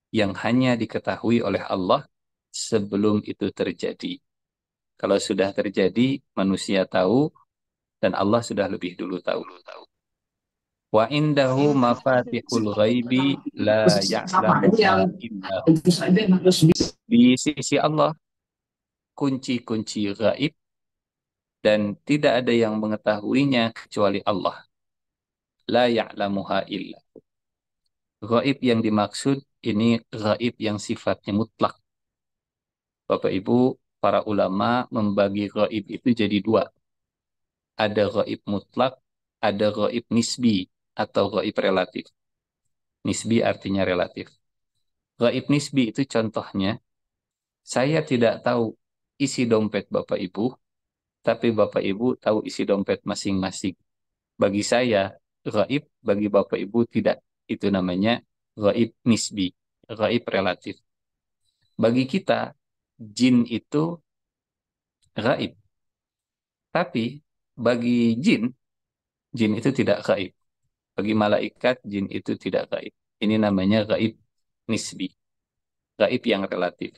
yang hanya diketahui oleh Allah sebelum itu terjadi. Kalau sudah terjadi, manusia tahu dan Allah sudah lebih dulu tahu. Wa indahu mafatihul ghaibi la ya'lamuha illa hu. Di sisi Allah kunci-kunci gaib dan tidak ada yang mengetahuinya kecuali Allah. La ya'lamuha illa. Gaib yang dimaksud ini gaib yang sifatnya mutlak. Bapak Ibu, para ulama membagi gaib itu jadi dua. Ada gaib mutlak, ada gaib nisbi atau gaib relatif. Nisbi artinya relatif. Gaib nisbi itu contohnya, saya tidak tahu isi dompet Bapak Ibu, tapi Bapak Ibu tahu isi dompet masing-masing. Bagi saya, gaib, bagi Bapak Ibu tidak. Itu namanya gaib nisbi, gaib relatif. Bagi kita, jin itu gaib. Tapi bagi jin, jin itu tidak gaib. Bagi malaikat, jin itu tidak gaib. Ini namanya gaib nisbi, gaib yang relatif.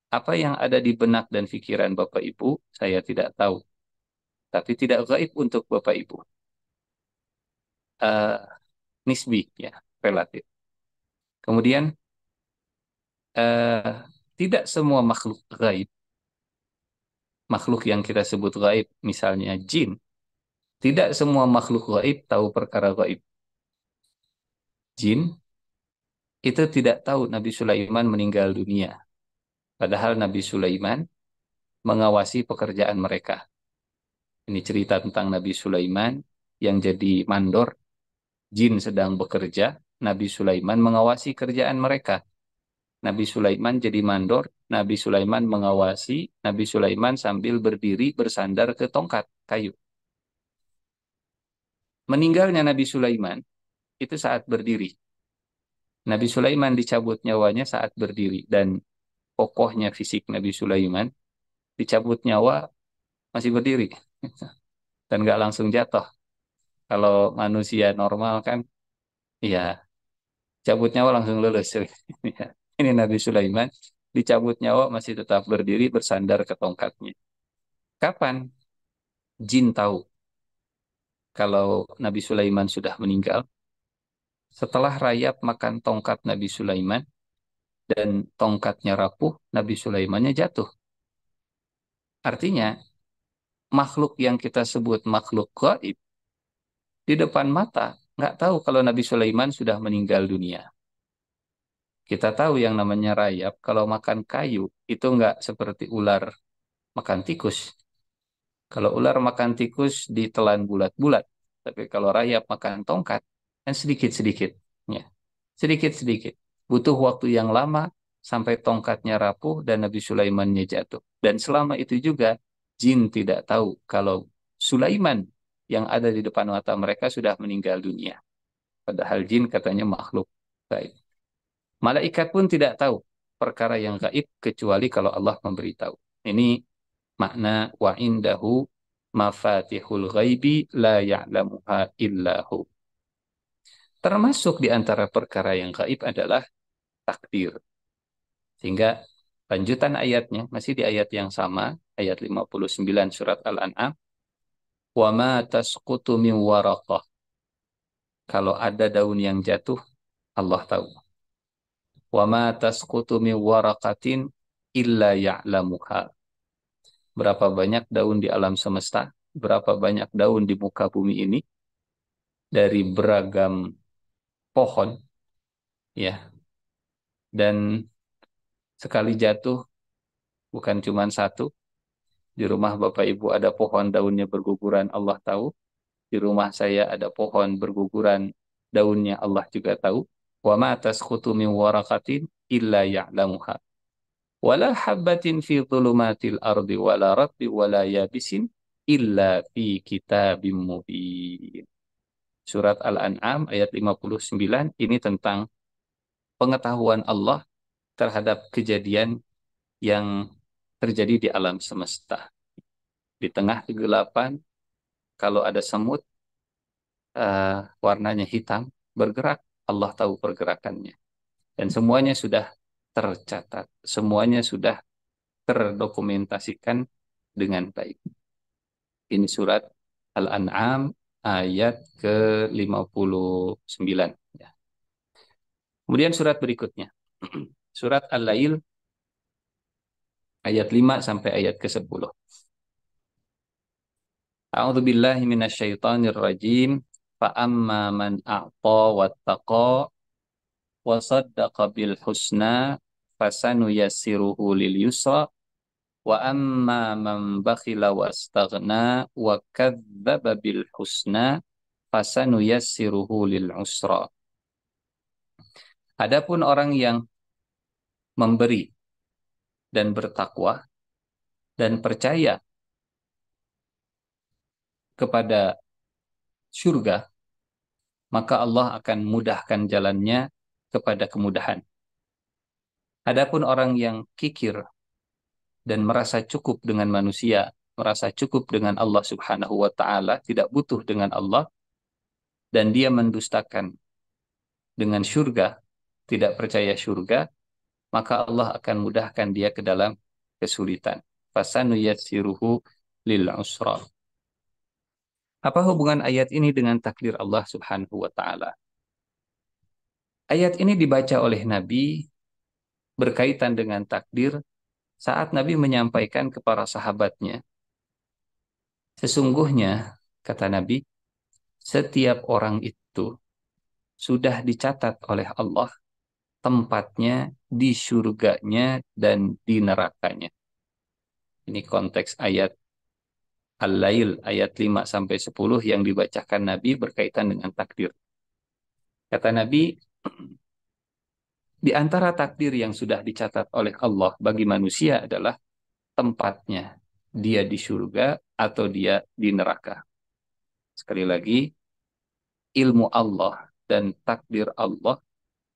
Apa yang ada di benak dan pikiran Bapak Ibu, saya tidak tahu. Tapi tidak gaib untuk Bapak Ibu. Uh, Nisbi, ya, relatif. Kemudian, uh, tidak semua makhluk gaib, makhluk yang kita sebut gaib, misalnya jin, tidak semua makhluk gaib tahu perkara gaib. Jin itu tidak tahu Nabi Sulaiman meninggal dunia. Padahal Nabi Sulaiman mengawasi pekerjaan mereka. Ini cerita tentang Nabi Sulaiman yang jadi mandor. Jin sedang bekerja, Nabi Sulaiman mengawasi kerjaan mereka. Nabi Sulaiman jadi mandor, Nabi Sulaiman mengawasi, Nabi Sulaiman sambil berdiri bersandar ke tongkat kayu. Meninggalnya Nabi Sulaiman itu saat berdiri. Nabi Sulaiman dicabut nyawanya saat berdiri dan kokohnya fisik Nabi Sulaiman dicabut nyawa masih berdiri dan nggak langsung jatuh. Kalau manusia normal kan, ya cabut nyawa langsung lulus. Ini Nabi Sulaiman dicabut nyawa masih tetap berdiri bersandar ke tongkatnya. Kapan jin tahu kalau Nabi Sulaiman sudah meninggal? Setelah rayap makan tongkat Nabi Sulaiman dan tongkatnya rapuh, Nabi Sulaimannya jatuh. Artinya, makhluk yang kita sebut makhluk gaib di depan mata nggak tahu kalau Nabi Sulaiman sudah meninggal dunia. Kita tahu yang namanya rayap, kalau makan kayu itu nggak seperti ular makan tikus. Kalau ular makan tikus ditelan bulat-bulat, tapi kalau rayap makan tongkat, kan sedikit-sedikit. Ya. Sedikit-sedikit. Butuh waktu yang lama sampai tongkatnya rapuh dan Nabi Sulaimannya jatuh. Dan selama itu juga, jin tidak tahu kalau Sulaiman yang ada di depan mata mereka sudah meninggal dunia. Padahal jin katanya makhluk gaib. Malaikat pun tidak tahu perkara yang gaib kecuali kalau Allah memberitahu. Ini makna wa indahu mafatihul ghaibi la ya'lamuha illahu. Termasuk di antara perkara yang gaib adalah takdir. Sehingga lanjutan ayatnya masih di ayat yang sama, ayat 59 surat Al-An'am. Wa ma tasqutu min waraqah. Kalau ada daun yang jatuh, Allah tahu. Wa ma tasqutu min waraqatin illa ya'lamuha. Berapa banyak daun di alam semesta, berapa banyak daun di muka bumi ini dari beragam pohon, ya. Dan sekali jatuh bukan cuma satu. Di rumah Bapak Ibu ada pohon daunnya berguguran, Allah tahu. Di rumah saya ada pohon berguguran, daunnya Allah juga tahu. Wa ma tasqutu min waraqatin illa ya'lamuha. Wala habbatin fi dhulumatil ardi wala ratbi wala yabisin illa fi kitabim mubin. Surat Al-An'am ayat 59 ini tentang pengetahuan Allah terhadap kejadian yang terjadi di alam semesta. Di tengah kegelapan, kalau ada semut warnanya hitam bergerak, Allah tahu pergerakannya. Dan semuanya sudah tercatat, semuanya sudah terdokumentasikan dengan baik. Ini surat Al-An'am ayat ke-59. Ya. Kemudian surat berikutnya. Surat Al-Lail ayat 5 sampai ayat ke-10. A'udzu billahi minasyaitonir rajim. Fa amma man a'ta wattaqa wa saddaqa bil husna fasanuyassiruhu lil yusra wa amma man bakhila wastaghna wa kadzdzaba bil husna fasanuyassiruhu lil usra. Adapun orang yang memberi dan bertakwa dan percaya kepada surga, maka Allah akan mudahkan jalannya kepada kemudahan. Adapun orang yang kikir dan merasa cukup dengan manusia, merasa cukup dengan Allah Subhanahu wa taala, tidak butuh dengan Allah, dan dia mendustakan dengan surga, tidak percaya surga, maka Allah akan mudahkan dia ke dalam kesulitan. Fasanuyassiruhu lil usra. Apa hubungan ayat ini dengan takdir Allah Subhanahu wa taala? Ayat ini dibaca oleh Nabi berkaitan dengan takdir saat Nabi menyampaikan kepada sahabatnya, sesungguhnya, kata Nabi, setiap orang itu sudah dicatat oleh Allah tempatnya di surganya dan di nerakanya. Ini konteks ayat Al-Lail ayat 5-10 yang dibacakan Nabi berkaitan dengan takdir. Kata Nabi, di antara takdir yang sudah dicatat oleh Allah bagi manusia adalah tempatnya dia di surga atau dia di neraka. Sekali lagi, ilmu Allah dan takdir Allah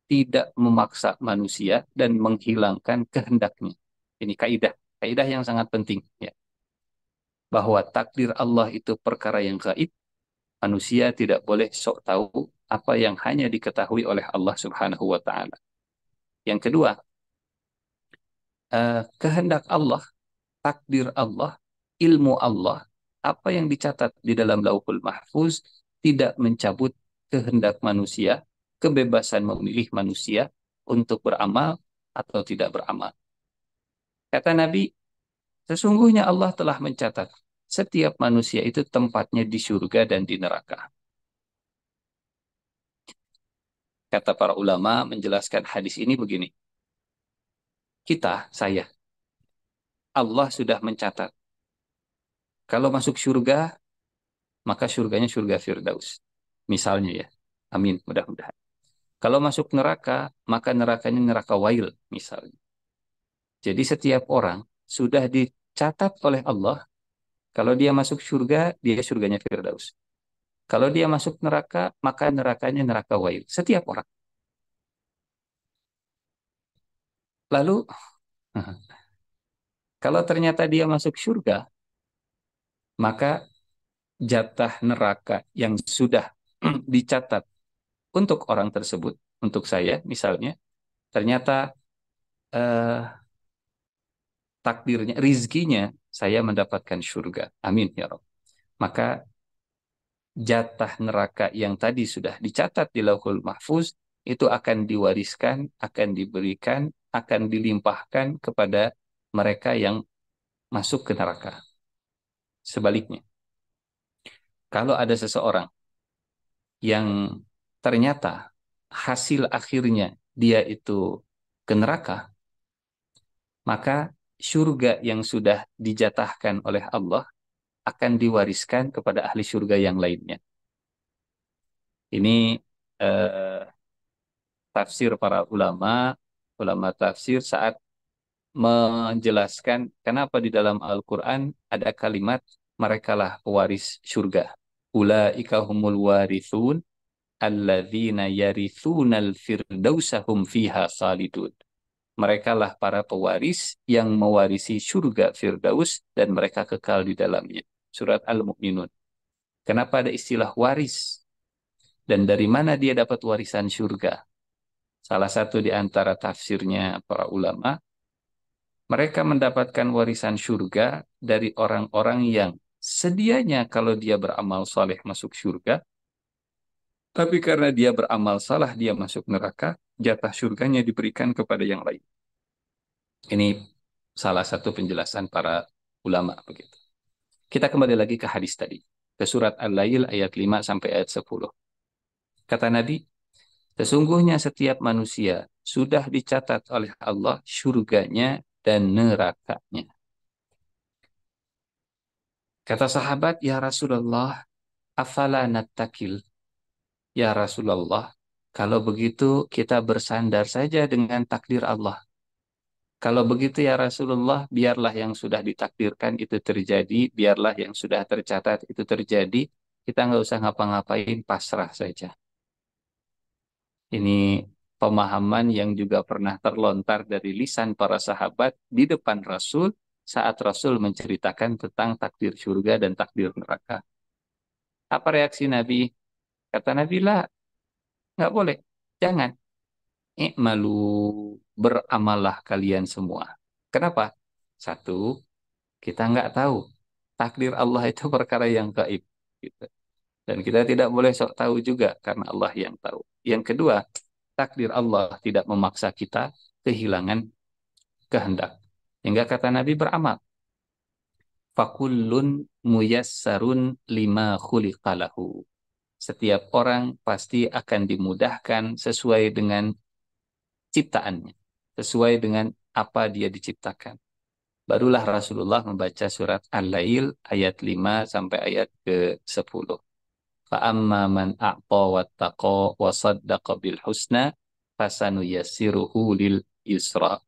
tidak memaksa manusia dan menghilangkan kehendaknya. Ini kaidah yang sangat penting, ya. Bahwa takdir Allah itu perkara yang gaib, manusia tidak boleh sok tahu apa yang hanya diketahui oleh Allah Subhanahu wa taala. Yang kedua, kehendak Allah, takdir Allah, ilmu Allah, apa yang dicatat di dalam Lauhul Mahfuz tidak mencabut kehendak manusia, kebebasan memilih manusia untuk beramal atau tidak beramal. Kata Nabi, sesungguhnya Allah telah mencatat setiap manusia itu tempatnya di surga dan di neraka. Kata para ulama menjelaskan hadis ini begini. Saya, Allah sudah mencatat. Kalau masuk surga, maka surganya surga Firdaus. Misalnya ya. Amin, mudah-mudahan. Kalau masuk neraka, maka nerakanya neraka Wail, misalnya. Jadi setiap orang sudah dicatat oleh Allah, kalau dia masuk surga, dia surganya Firdaus. Kalau dia masuk neraka, maka nerakanya neraka Wail. Setiap orang. Lalu, kalau ternyata dia masuk surga, maka jatah neraka yang sudah dicatat untuk orang tersebut, untuk saya misalnya, ternyata eh, takdirnya, rizkinya, saya mendapatkan surga. Amin ya Rabb. Maka jatah neraka yang tadi sudah dicatat di Lauhul Mahfuz, itu akan diwariskan, akan diberikan, akan dilimpahkan kepada mereka yang masuk ke neraka. Sebaliknya, kalau ada seseorang yang ternyata hasil akhirnya dia itu ke neraka, maka surga yang sudah dijatahkan oleh Allah akan diwariskan kepada ahli surga yang lainnya. Ini eh, tafsir para ulama, ulama tafsir saat menjelaskan kenapa di dalam Al-Quran ada kalimat merekalah pewaris surga. Ulaika humul warithun alladzina yarithunal firdausahum fiha khalidun. Mereka lah para pewaris yang mewarisi surga Firdaus dan mereka kekal di dalamnya. Surat Al-Mu'minun. Kenapa ada istilah waris? Dan dari mana dia dapat warisan surga? Salah satu di antara tafsirnya para ulama, mereka mendapatkan warisan surga dari orang-orang yang sedianya kalau dia beramal soleh masuk surga, tapi karena dia beramal salah dia masuk neraka, jatah surganya diberikan kepada yang lain. Ini salah satu penjelasan para ulama begitu. Kita kembali lagi ke hadis tadi, ke surat Al-Lail ayat 5 sampai ayat 10. Kata Nabi, sesungguhnya setiap manusia sudah dicatat oleh Allah surganya dan nerakanya. Kata sahabat, ya Rasulullah, afala nattakil? Ya Rasulullah, kalau begitu kita bersandar saja dengan takdir Allah. Kalau begitu ya Rasulullah, biarlah yang sudah ditakdirkan itu terjadi, biarlah yang sudah tercatat itu terjadi, kita nggak usah ngapa-ngapain, pasrah saja. Ini pemahaman yang juga pernah terlontar dari lisan para sahabat di depan Rasul saat Rasul menceritakan tentang takdir surga dan takdir neraka. Apa reaksi Nabi? Kata Nabi, lah, nggak boleh, jangan. I'malu, beramallah kalian semua. Kenapa? Satu, kita nggak tahu. Takdir Allah itu perkara yang gaib. Gitu. Dan kita tidak boleh sok tahu juga karena Allah yang tahu. Yang kedua, takdir Allah tidak memaksa kita kehilangan kehendak. Hingga kata Nabi beramal. Fakullun muyassarun lima khuliqalahu. Setiap orang pasti akan dimudahkan sesuai dengan ciptaannya. Sesuai dengan apa dia diciptakan. Barulah Rasulullah membaca surat Al-Lail ayat 5 sampai ayat ke-10. Fa'amma man a'ta wattaqa wa saddaqa bil husna fasanuyassiruhu lil yusra.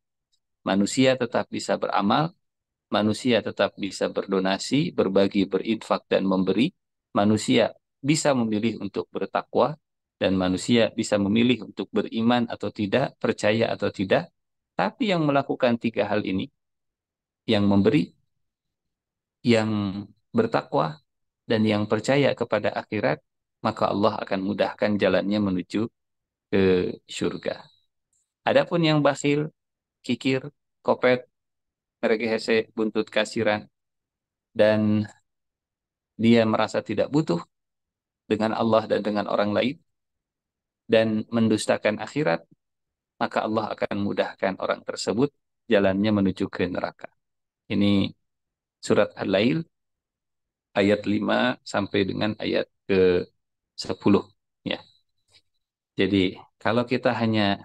Manusia tetap bisa beramal, manusia tetap bisa berdonasi, berbagi, berinfak dan memberi. Manusia bisa memilih untuk bertakwa dan manusia bisa memilih untuk beriman atau tidak, percaya atau tidak. Tapi yang melakukan tiga hal ini, yang memberi, yang bertakwa, dan yang percaya kepada akhirat, maka Allah akan mudahkan jalannya menuju ke surga. Adapun yang bakhil, kikir, kopet, mereka hese buntut kasiran, dan dia merasa tidak butuh dengan Allah dan dengan orang lain, dan mendustakan akhirat, maka Allah akan mudahkan orang tersebut jalannya menuju ke neraka. Ini surat Al-Lail ayat 5 sampai dengan ayat ke-10 ya. Jadi kalau kita hanya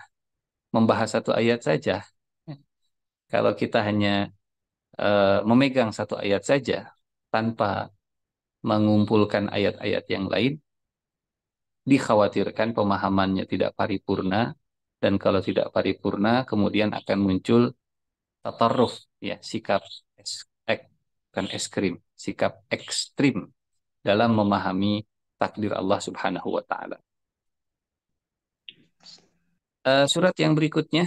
membahas satu ayat saja, kalau kita hanya memegang satu ayat saja tanpa mengumpulkan ayat-ayat yang lain, dikhawatirkan pemahamannya tidak paripurna, dan kalau tidak paripurna kemudian akan muncul tatarruf ya, sikap bukan ekstrim, sikap ekstrim dalam memahami takdir Allah Subhanahu wa taala. Surat yang berikutnya,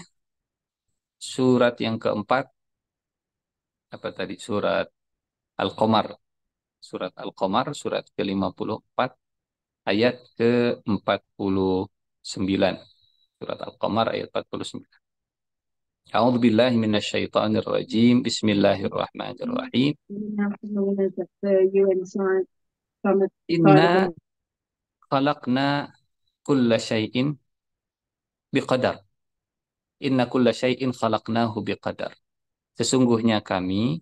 surat yang keempat, apa tadi? Surat Al-Qamar. Surat Al-Qamar, surat ke-54, ayat ke-49. Surat Al-Qamar ayat 49. A'udzu billahi minasyaitonir rajim. Bismillahirrahmanirrahim. Inna khalaqna kulla syai'in biqadar. Inna kulla syai'in khalaqnahu biqadar. Sesungguhnya kami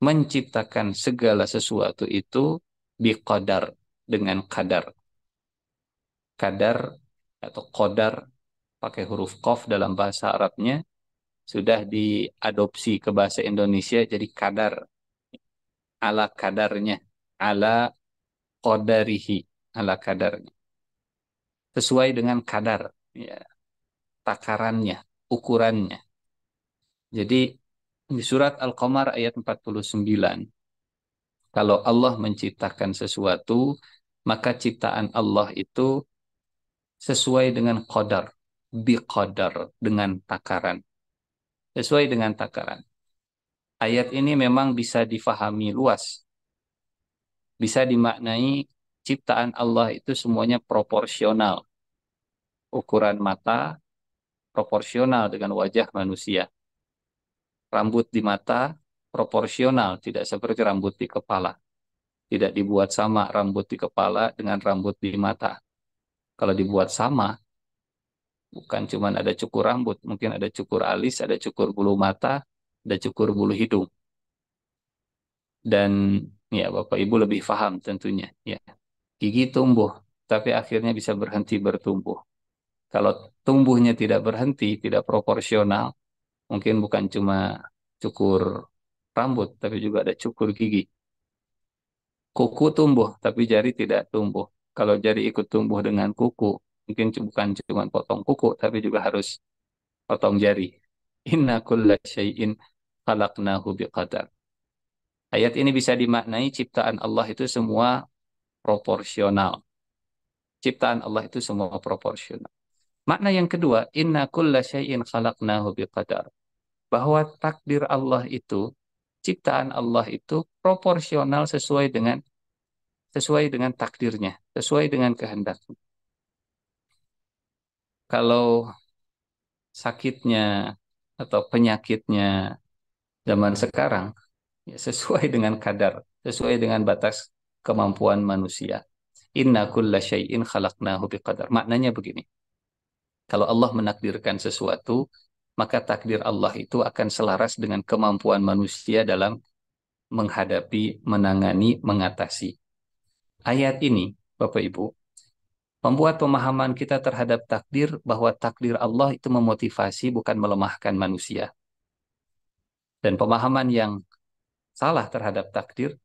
menciptakan segala sesuatu itu biqadar, dengan kadar. Kadar atau qadar pakai huruf qaf dalam bahasa Arabnya sudah diadopsi ke bahasa Indonesia jadi kadar, ala kadarnya, ala qadarihi, ala kadarnya. Sesuai dengan kadar, ya, takarannya, ukurannya. Jadi di surat Al-Qamar ayat 49, kalau Allah menciptakan sesuatu, maka ciptaan Allah itu sesuai dengan qadar, biqadar, dengan takaran. Sesuai dengan takaran. Ayat ini memang bisa difahami luas. Bisa dimaknai ciptaan Allah itu semuanya proporsional. Ukuran mata proporsional dengan wajah manusia. Rambut di mata proporsional, tidak seperti rambut di kepala. Tidak dibuat sama rambut di kepala dengan rambut di mata. Kalau dibuat sama, bukan cuma ada cukur rambut, mungkin ada cukur alis, ada cukur bulu mata, ada cukur bulu hidung. Dan ya Bapak Ibu lebih paham tentunya. Ya, gigi tumbuh, tapi akhirnya bisa berhenti bertumbuh. Kalau tumbuhnya tidak berhenti, tidak proporsional, mungkin bukan cuma cukur rambut, tapi juga ada cukur gigi. Kuku tumbuh, tapi jari tidak tumbuh. Kalau jari ikut tumbuh dengan kuku, mungkin bukan cuma potong kuku, tapi juga harus potong jari. Inna kulla syai'in khalaqnahu biqadar. Ayat ini bisa dimaknai ciptaan Allah itu semua proporsional. Ciptaan Allah itu semua proporsional. Makna yang kedua, inna kulla syai'in khalaqnahu biqadar. Bahwa takdir Allah itu, ciptaan Allah itu proporsional sesuai dengan takdirnya, sesuai dengan kehendaknya. Kalau sakitnya atau penyakitnya zaman sekarang, ya sesuai dengan kadar, sesuai dengan batas kemampuan manusia. Inna kulla syai'in khalaqnahu biqadar. Maknanya begini. Kalau Allah menakdirkan sesuatu, maka takdir Allah itu akan selaras dengan kemampuan manusia dalam menghadapi, menangani, mengatasi. Ayat ini, Bapak Ibu, membuat pemahaman kita terhadap takdir bahwa takdir Allah itu memotivasi, bukan melemahkan manusia. Dan pemahaman yang salah terhadap takdir,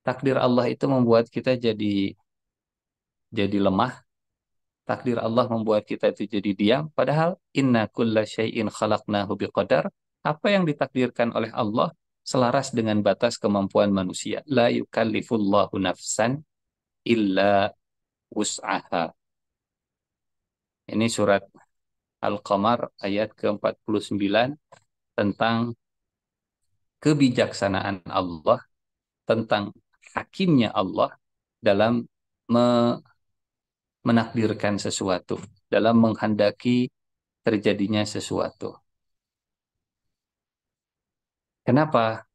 takdir Allah itu membuat kita jadi lemah, takdir Allah membuat kita itu jadi diam, padahal inna kulla syai'in khalaqnahu biqadar, apa yang ditakdirkan oleh Allah selaras dengan batas kemampuan manusia. La yukallifullahu nafsan illa wus'aha. Ini surat Al-Qamar ayat ke-49 tentang kebijaksanaan Allah, tentang hakimnya Allah dalam menakdirkan sesuatu, dalam menghendaki terjadinya sesuatu. Kenapa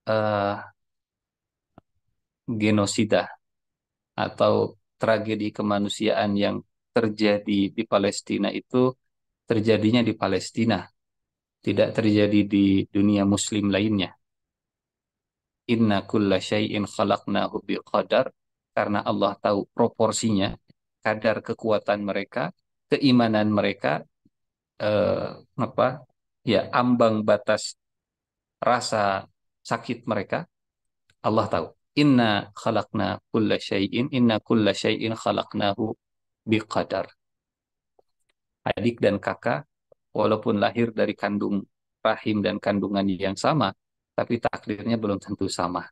eh, genosida atau tragedi kemanusiaan yang terjadi di Palestina itu terjadinya di Palestina, tidak terjadi di dunia muslim lainnya? Inna kulla syai'in khalaqnahu biqadar, karena Allah tahu proporsinya, kadar kekuatan mereka, keimanan mereka, eh, apa ya, ambang batas rasa sakit mereka, Allah tahu. Inna kulla syai'in khalaqnahu biqadar. Adik dan kakak, walaupun lahir dari kandung rahim dan kandungan yang sama, tapi takdirnya belum tentu sama.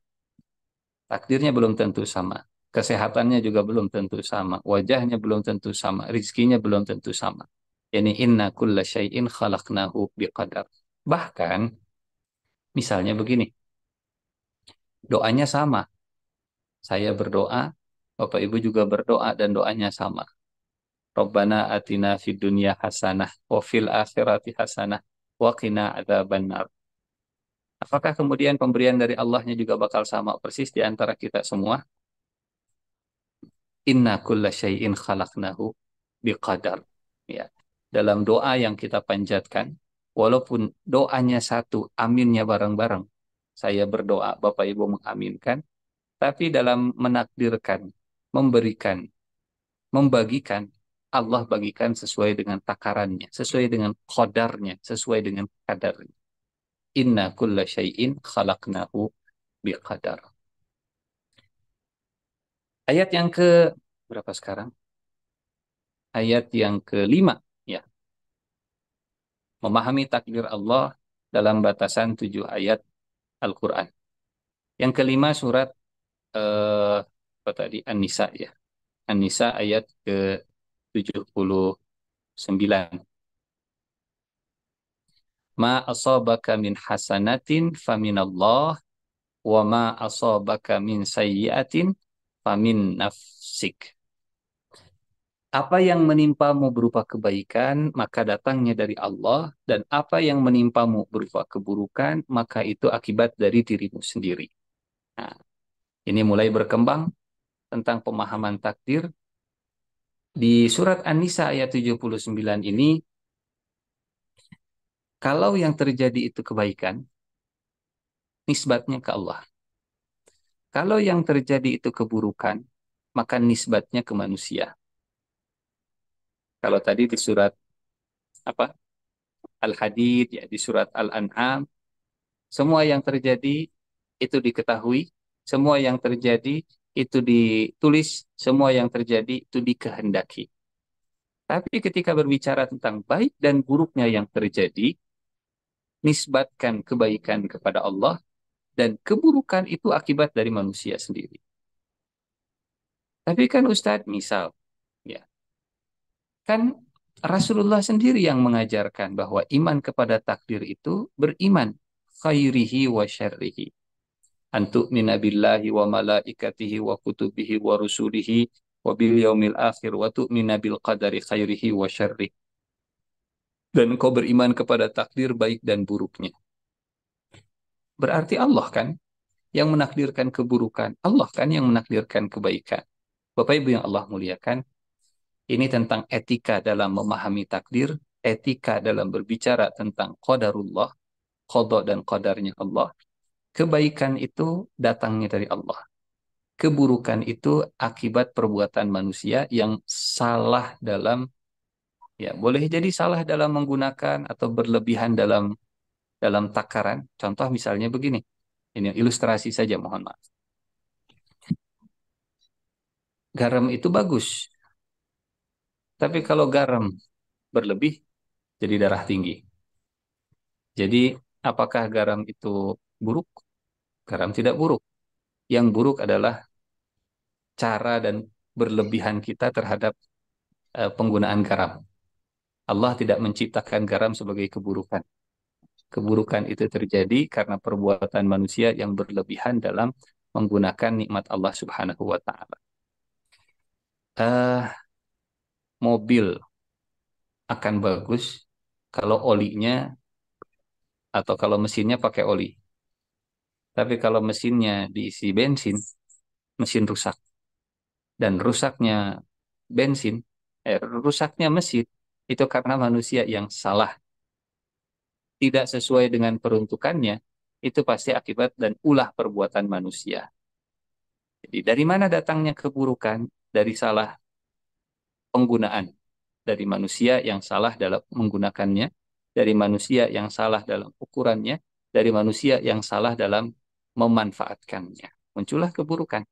Takdirnya belum tentu sama. Kesehatannya juga belum tentu sama. Wajahnya belum tentu sama. Rizkinya belum tentu sama. Yani inna kulla syai'in khalaqnahu biqadar. Bahkan, misalnya begini, doanya sama. Saya berdoa, Bapak Ibu juga berdoa dan doanya sama. Rabbana atina fid dunya hasanah wa fil akhirati hasanah wa qina adzabannar. Apakah kemudian pemberian dari Allahnya juga bakal sama persis di antara kita semua? Inna kulla syai'in khalaqnahu biqadar. Ya. Dalam doa yang kita panjatkan, walaupun doanya satu, aminnya bareng-bareng. Saya berdoa, Bapak Ibu mengaminkan, tapi dalam menakdirkan, memberikan, membagikan, Allah bagikan sesuai dengan takarannya, sesuai dengan qadarnya, sesuai dengan kadarnya. Inna kulla syai'in khalaqnahu biqadar. Ayat yang ke berapa sekarang? Ayat yang kelima, ya. Memahami takdir Allah dalam batasan 7 ayat Al-Quran. Yang kelima surat apa tadi? An-Nisa, ya. An-Nisa ayat ke-79. Ma asabaka min hasanatin faminallah wa ma asabaka min sayyiatin famin nafsik. Apa yang menimpamu berupa kebaikan, maka datangnya dari Allah, dan apa yang menimpamu berupa keburukan, maka itu akibat dari dirimu sendiri. Nah, ini mulai berkembang tentang pemahaman takdir. Di surat An-Nisa ayat 79 ini, kalau yang terjadi itu kebaikan, nisbatnya ke Allah. Kalau yang terjadi itu keburukan, maka nisbatnya ke manusia. Kalau tadi di surat apa? Al-Hadid, ya, di surat Al-An'am, semua yang terjadi itu diketahui, semua yang terjadi itu ditulis, semua yang terjadi itu dikehendaki. Tapi ketika berbicara tentang baik dan buruknya yang terjadi, nisbatkan kebaikan kepada Allah dan keburukan itu akibat dari manusia sendiri. Tapi kan Ustadz, misal, ya, kan Rasulullah sendiri yang mengajarkan bahwa iman kepada takdir itu beriman khairihi wa syarrihi. Antu'mina billahi wa malaikatihi wa kutubihi wa rusulihi wa bil yaumil akhir wa tu'mina bil qadari khairihi wa syarrihi. Dan kau beriman kepada takdir baik dan buruknya. Berarti Allah kan yang menakdirkan keburukan. Allah kan yang menakdirkan kebaikan. Bapak Ibu yang Allah muliakan, ini tentang etika dalam memahami takdir, etika dalam berbicara tentang qadarullah, qada dan qadarnya Allah. Kebaikan itu datangnya dari Allah. Keburukan itu akibat perbuatan manusia yang salah dalam, ya, boleh jadi salah dalam menggunakan atau berlebihan dalam takaran. Contoh misalnya begini. Ini ilustrasi saja, mohon maaf. Garam itu bagus, tapi kalau garam berlebih jadi darah tinggi. Jadi apakah garam itu buruk? Garam tidak buruk. Yang buruk adalah cara dan berlebihan kita terhadap penggunaan garam. Allah tidak menciptakan garam sebagai keburukan. Keburukan itu terjadi karena perbuatan manusia yang berlebihan dalam menggunakan nikmat Allah Subhanahu wa taala. Mobil akan bagus kalau olinya atau kalau mesinnya pakai oli. Tapi kalau mesinnya diisi bensin, mesin rusak. Dan bensin, rusaknya mesin, itu karena manusia yang salah, tidak sesuai dengan peruntukannya, itu pasti akibat dan ulah perbuatan manusia. Jadi dari mana datangnya keburukan? Dari salah penggunaan. Dari manusia yang salah dalam menggunakannya, dari manusia yang salah dalam ukurannya, dari manusia yang salah dalam memanfaatkannya. Muncullah keburukan.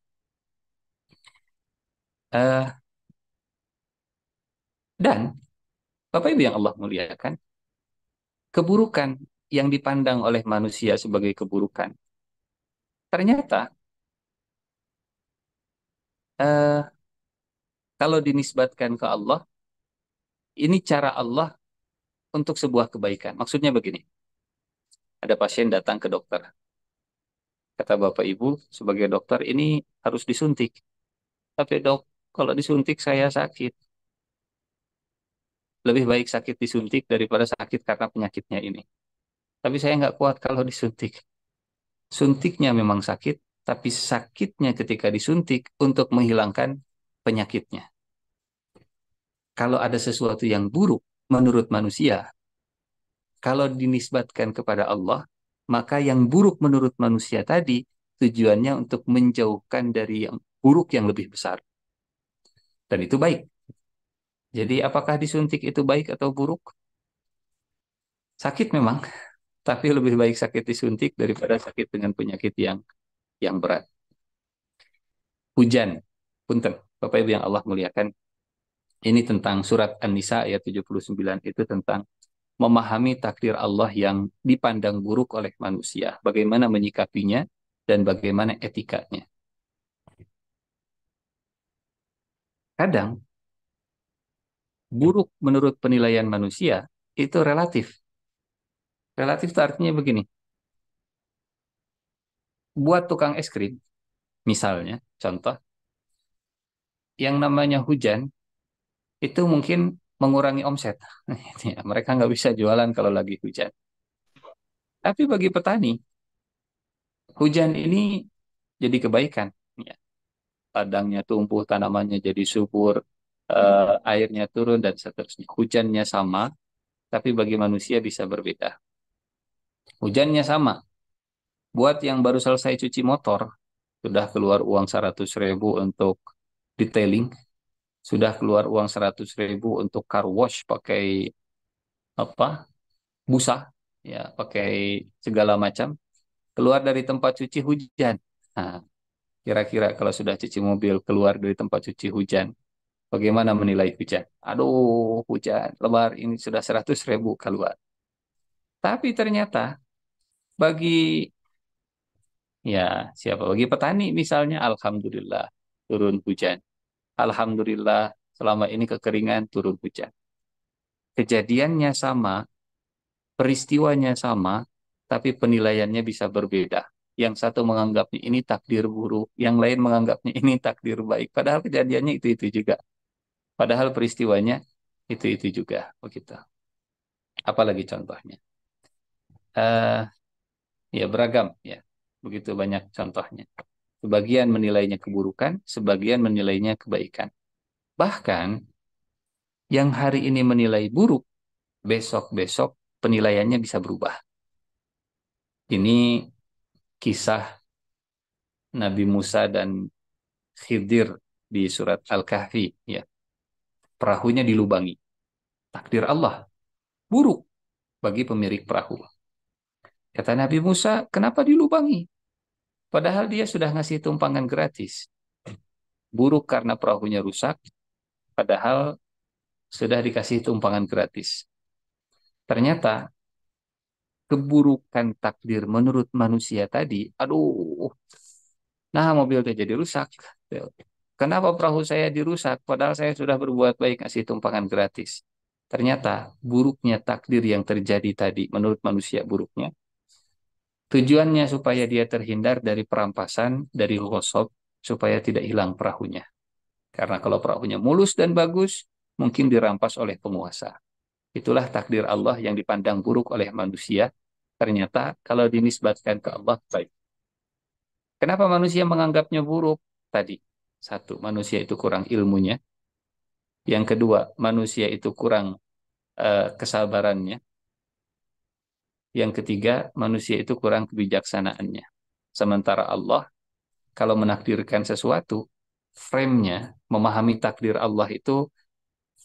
Eh, dan Bapak Ibu yang Allah muliakan, keburukan yang dipandang oleh manusia sebagai keburukan, ternyata eh, kalau dinisbatkan ke Allah, ini cara Allah untuk sebuah kebaikan. Maksudnya begini, ada pasien datang ke dokter. Kata Bapak Ibu, sebagai dokter ini harus disuntik. Tapi dok, kalau disuntik saya sakit. Lebih baik sakit disuntik daripada sakit karena penyakitnya ini. Tapi saya nggak kuat kalau disuntik. Suntiknya memang sakit, tapi sakitnya ketika disuntik untuk menghilangkan penyakitnya. Kalau ada sesuatu yang buruk menurut manusia, kalau dinisbatkan kepada Allah, maka yang buruk menurut manusia tadi tujuannya untuk menjauhkan dari yang buruk yang lebih besar. Dan itu baik. Jadi apakah disuntik itu baik atau buruk? Sakit memang, tapi lebih baik sakit disuntik daripada sakit dengan penyakit yang berat. Hujan, punten, Bapak Ibu yang Allah muliakan. Ini tentang surat An-Nisa ayat 79, itu tentang memahami takdir Allah yang dipandang buruk oleh manusia, bagaimana menyikapinya dan bagaimana etikanya. Kadang buruk menurut penilaian manusia itu relatif. Relatif itu artinya begini, buat tukang es krim, misalnya, contoh, yang namanya hujan, itu mungkin mengurangi omset. Ya, mereka nggak bisa jualan kalau lagi hujan. Tapi bagi petani, hujan ini jadi kebaikan. Ya, ladangnya tumbuh, tanamannya jadi subur, airnya turun, dan seterusnya. Hujannya sama, tapi bagi manusia bisa berbeda. Hujannya sama. Buat yang baru selesai cuci motor, sudah keluar uang 100.000 untuk detailing, sudah keluar uang 100.000 untuk car wash pakai apa busa, ya pakai segala macam. Keluar dari tempat cuci hujan. Nah, kira-kira kalau sudah cuci mobil keluar dari tempat cuci hujan, bagaimana menilai hujan? Aduh, hujan lebar ini sudah 100.000 keluar. Tapi ternyata bagi ya siapa? Bagi petani misalnya, alhamdulillah turun hujan. Alhamdulillah selama ini kekeringan turun hujan. Kejadiannya sama, peristiwanya sama, tapi penilaiannya bisa berbeda. Yang satu menganggapnya ini takdir buruk, yang lain menganggapnya ini takdir baik. Padahal kejadiannya itu-itu juga. Padahal peristiwanya itu-itu juga. Begitu. Apalagi contohnya? Eh, ya beragam ya. Begitu banyak contohnya. Sebagian menilainya keburukan, sebagian menilainya kebaikan. Bahkan yang hari ini menilai buruk, besok-besok penilaiannya bisa berubah. Ini kisah Nabi Musa dan Khidir di surat Al-Kahfi. Ya, perahunya dilubangi. Takdir Allah, buruk bagi pemilik perahu. Kata Nabi Musa, kenapa dilubangi? Padahal dia sudah ngasih tumpangan gratis. Buruk karena perahunya rusak, padahal sudah dikasih tumpangan gratis. Ternyata keburukan takdir menurut manusia tadi, aduh, nah mobilnya jadi rusak. Kenapa perahu saya dirusak? Padahal saya sudah berbuat baik ngasih tumpangan gratis. Ternyata buruknya takdir yang terjadi tadi menurut manusia buruknya. Tujuannya supaya dia terhindar dari perampasan, dari gosok, supaya tidak hilang perahunya. Karena kalau perahunya mulus dan bagus, mungkin dirampas oleh penguasa. Itulah takdir Allah yang dipandang buruk oleh manusia, ternyata kalau dinisbatkan ke Allah baik. Kenapa manusia menganggapnya buruk? Tadi, satu, manusia itu kurang ilmunya. Yang kedua, manusia itu kurang kesabarannya. Yang ketiga, manusia itu kurang kebijaksanaannya. Sementara Allah, kalau menakdirkan sesuatu, frame-nya, memahami takdir Allah itu,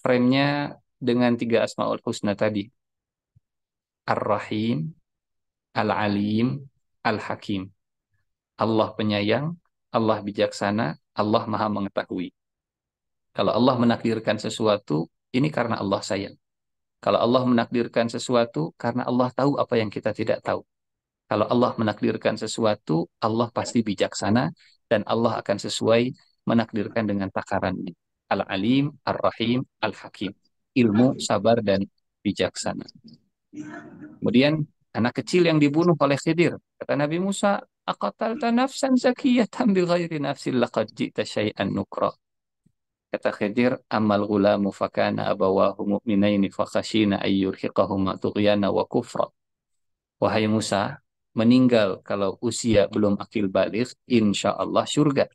frame-nya dengan tiga Asmaul Husna tadi. Ar-Rahim, Al-Alim, Al-Hakim. Allah penyayang, Allah bijaksana, Allah maha mengetahui. Kalau Allah menakdirkan sesuatu, ini karena Allah sayang. Kalau Allah menakdirkan sesuatu, karena Allah tahu apa yang kita tidak tahu. Kalau Allah menakdirkan sesuatu, Allah pasti bijaksana, dan Allah akan sesuai menakdirkan dengan takarannya. Al-Alim, Ar-Rahim, Al-Hakim. Ilmu, sabar, dan bijaksana. Kemudian, anak kecil yang dibunuh oleh Khidir. Kata Nabi Musa, aqatalta nafsan zakiyatan bighairi nafsin laqad ji'ta syai'an nukra. Kata Khidir, amal gulamu fakana abawahu mu'minaini fakhashina ayyurhiqahuma tughyana wa kufra. Wahai Musa, meninggal kalau usia belum akil balik, insya Allah surga.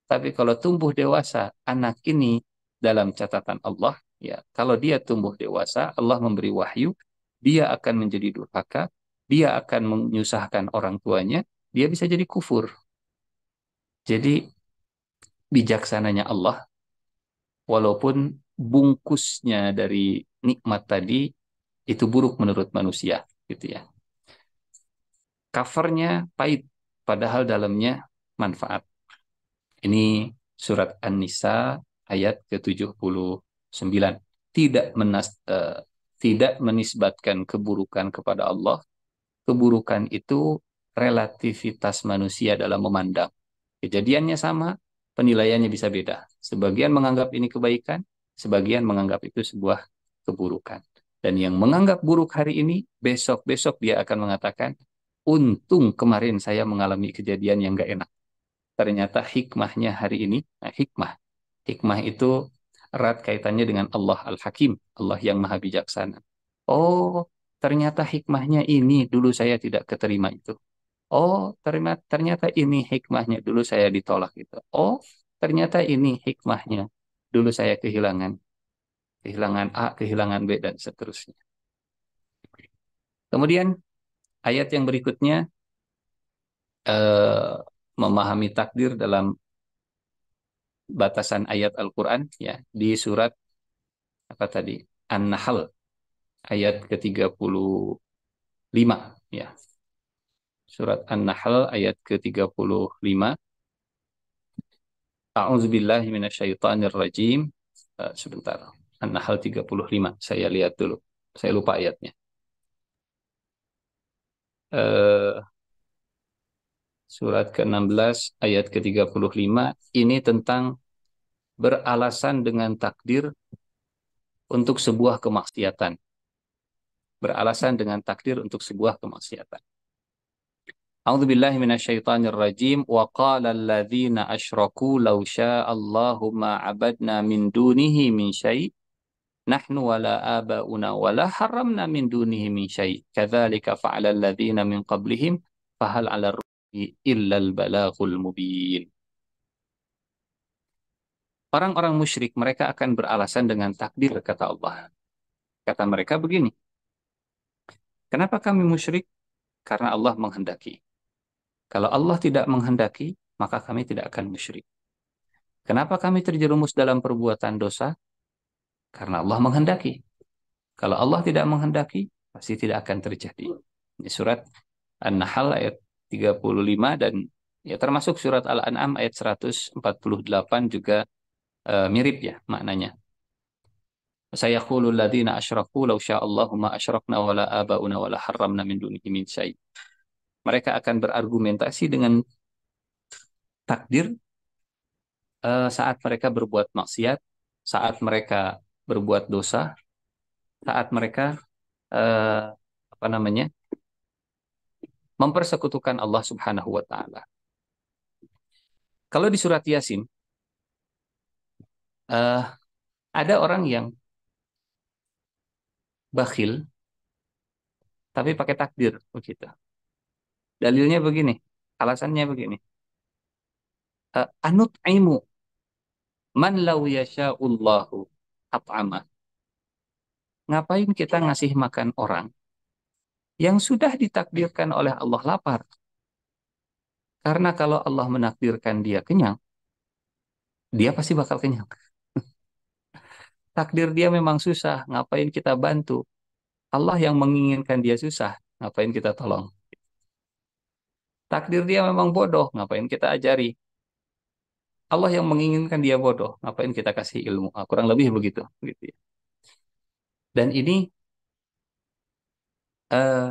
Tapi kalau tumbuh dewasa, anak ini dalam catatan Allah, ya, kalau dia tumbuh dewasa, Allah memberi wahyu, dia akan menjadi durhaka, dia akan menyusahkan orang tuanya, dia bisa jadi kufur. Jadi bijaksananya Allah, walaupun bungkusnya dari nikmat tadi itu buruk menurut manusia, gitu ya. Covernya pahit, padahal dalamnya manfaat. Ini surat An-Nisa ayat ke-79. Tidak menisbatkan keburukan kepada Allah. Keburukan itu relativitas manusia dalam memandang. Kejadiannya sama, penilaiannya bisa beda. Sebagian menganggap ini kebaikan, sebagian menganggap itu sebuah keburukan. Dan yang menganggap buruk hari ini, besok-besok dia akan mengatakan, untung kemarin saya mengalami kejadian yang gak enak. Ternyata hikmahnya hari ini, nah hikmah itu erat kaitannya dengan Allah Al-Hakim, Allah yang maha bijaksana. Oh, ternyata hikmahnya ini, dulu saya tidak keterima itu. Oh, ternyata ini hikmahnya, dulu saya ditolak itu. Oh, ternyata ini hikmahnya, dulu saya kehilangan A, kehilangan B, dan seterusnya. Kemudian ayat yang berikutnya, eh, memahami takdir dalam batasan ayat Al-Quran, ya, di surat apa tadi, An-Nahl ayat ke-35, ya, surat An-Nahl ayat ke-35. A'udzubillahi minasyaitonirrajim. Sebentar, An-Nahl 35, saya lihat dulu, saya lupa ayatnya. Eh, Surat ke-16 ayat ke-35, ini tentang beralasan dengan takdir untuk sebuah kemaksiatan. Beralasan dengan takdir untuk sebuah kemaksiatan. A'udzu billahi minasyaitonir rajim wa qala alladziina asyraku law syaa'a Allahu ma 'abadna min dunihi min syai' nahnu wala abauna wala harramna min dunihi min syai' kadzalika fa'ala alladziina min qablihim fahal 'ala ar-rusuli illa al-balaghul mubin. Orang-orang musyrik mereka akan beralasan dengan takdir, kata Allah. Kata mereka begini, kenapa kami musyrik? Karena Allah menghendaki. Kalau Allah tidak menghendaki, maka kami tidak akan musyrik. Kenapa kami terjerumus dalam perbuatan dosa? Karena Allah menghendaki. Kalau Allah tidak menghendaki, pasti tidak akan terjadi. Ini surat An-Nahl ayat 35, dan ya termasuk surat Al-An'am ayat 148 juga mirip ya maknanya. Sayaqulul ladzina asyraku law sya'allahu ma asyrakna wala abauna wala harramna min dunihi min syai'. Mereka akan berargumentasi dengan takdir saat mereka berbuat maksiat, saat mereka berbuat dosa, saat mereka eh, apa namanya, mempersekutukan Allah Subhanahu wa taala. Kalau di surat Yasin eh, ada orang yang bakhil tapi pakai takdir begitu. Dalilnya begini, alasannya begini. Anut aimu man law yasha'ullahu at'amah. Ngapain kita ngasih makan orang yang sudah ditakdirkan oleh Allah lapar? Karena kalau Allah menakdirkan dia kenyang, dia pasti bakal kenyang. Takdir dia memang susah, ngapain kita bantu? Allah yang menginginkan dia susah, ngapain kita tolong? Takdir dia memang bodoh, ngapain kita ajari? Allah yang menginginkan dia bodoh, ngapain kita kasih ilmu? Kurang lebih begitu, gitu ya. Dan ini eh,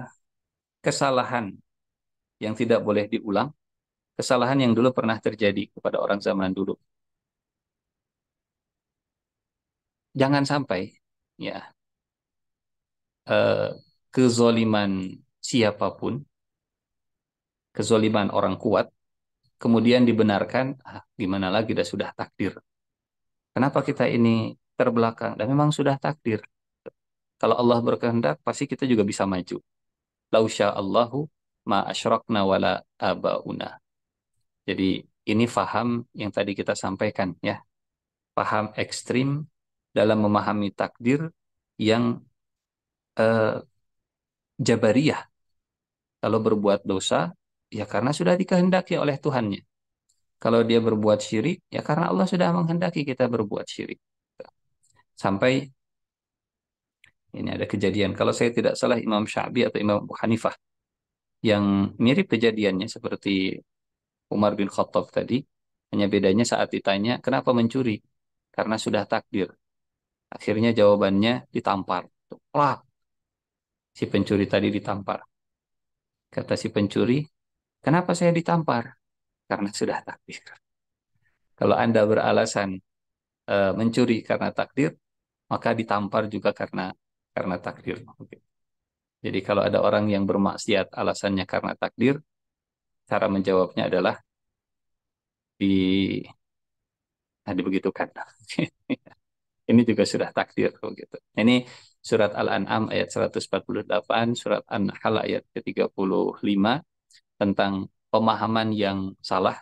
kesalahan yang tidak boleh diulang, kesalahan yang dulu pernah terjadi kepada orang zaman dulu. Jangan sampai ya eh, kezoliman siapapun, kezoliman orang kuat, kemudian dibenarkan, gimana lagi, sudah takdir. Kenapa kita ini terbelakang? Dan memang sudah takdir. Kalau Allah berkehendak, pasti kita juga bisa maju. Lau Allahu ma asyrakna wala abauna. Jadi ini faham yang tadi kita sampaikan ya. Paham ekstrim dalam memahami takdir yang eh, jabariyah. Kalau berbuat dosa, ya karena sudah dikehendaki oleh Tuhannya. Kalau dia berbuat syirik, ya karena Allah sudah menghendaki kita berbuat syirik. Sampai ini ada kejadian. Kalau saya tidak salah Imam Syafi'i atau Imam Abu Hanifah yang mirip kejadiannya seperti Umar bin Khattab tadi. Hanya bedanya saat ditanya, kenapa mencuri? Karena sudah takdir. Akhirnya jawabannya ditampar. Plak, si pencuri tadi ditampar. Kata si pencuri, kenapa saya ditampar? Karena sudah takdir. Kalau Anda beralasan mencuri karena takdir, maka ditampar juga karena takdir. Jadi kalau ada orang yang bermaksiat alasannya karena takdir, cara menjawabnya adalah di dibegitukan. Ini juga sudah takdir gitu. Ini surat Al-An'am ayat 148, surat An-Nahl ayat ke-35 tentang pemahaman yang salah.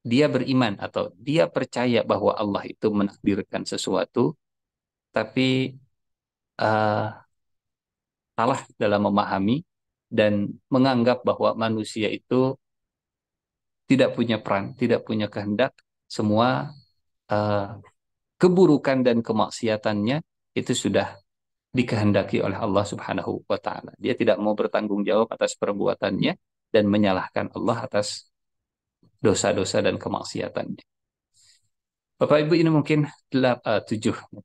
Dia beriman atau dia percaya bahwa Allah itu menakdirkan sesuatu, tapi uh, salah dalam memahami dan menganggap bahwa manusia itu tidak punya peran, tidak punya kehendak, semua uh, keburukan dan kemaksiatannya itu sudah dikehendaki oleh Allah Subhanahu wa taala. Dia tidak mau bertanggung jawab atas perbuatannya dan menyalahkan Allah atas dosa-dosa dan kemaksiatannya. Bapak Ibu, ini mungkin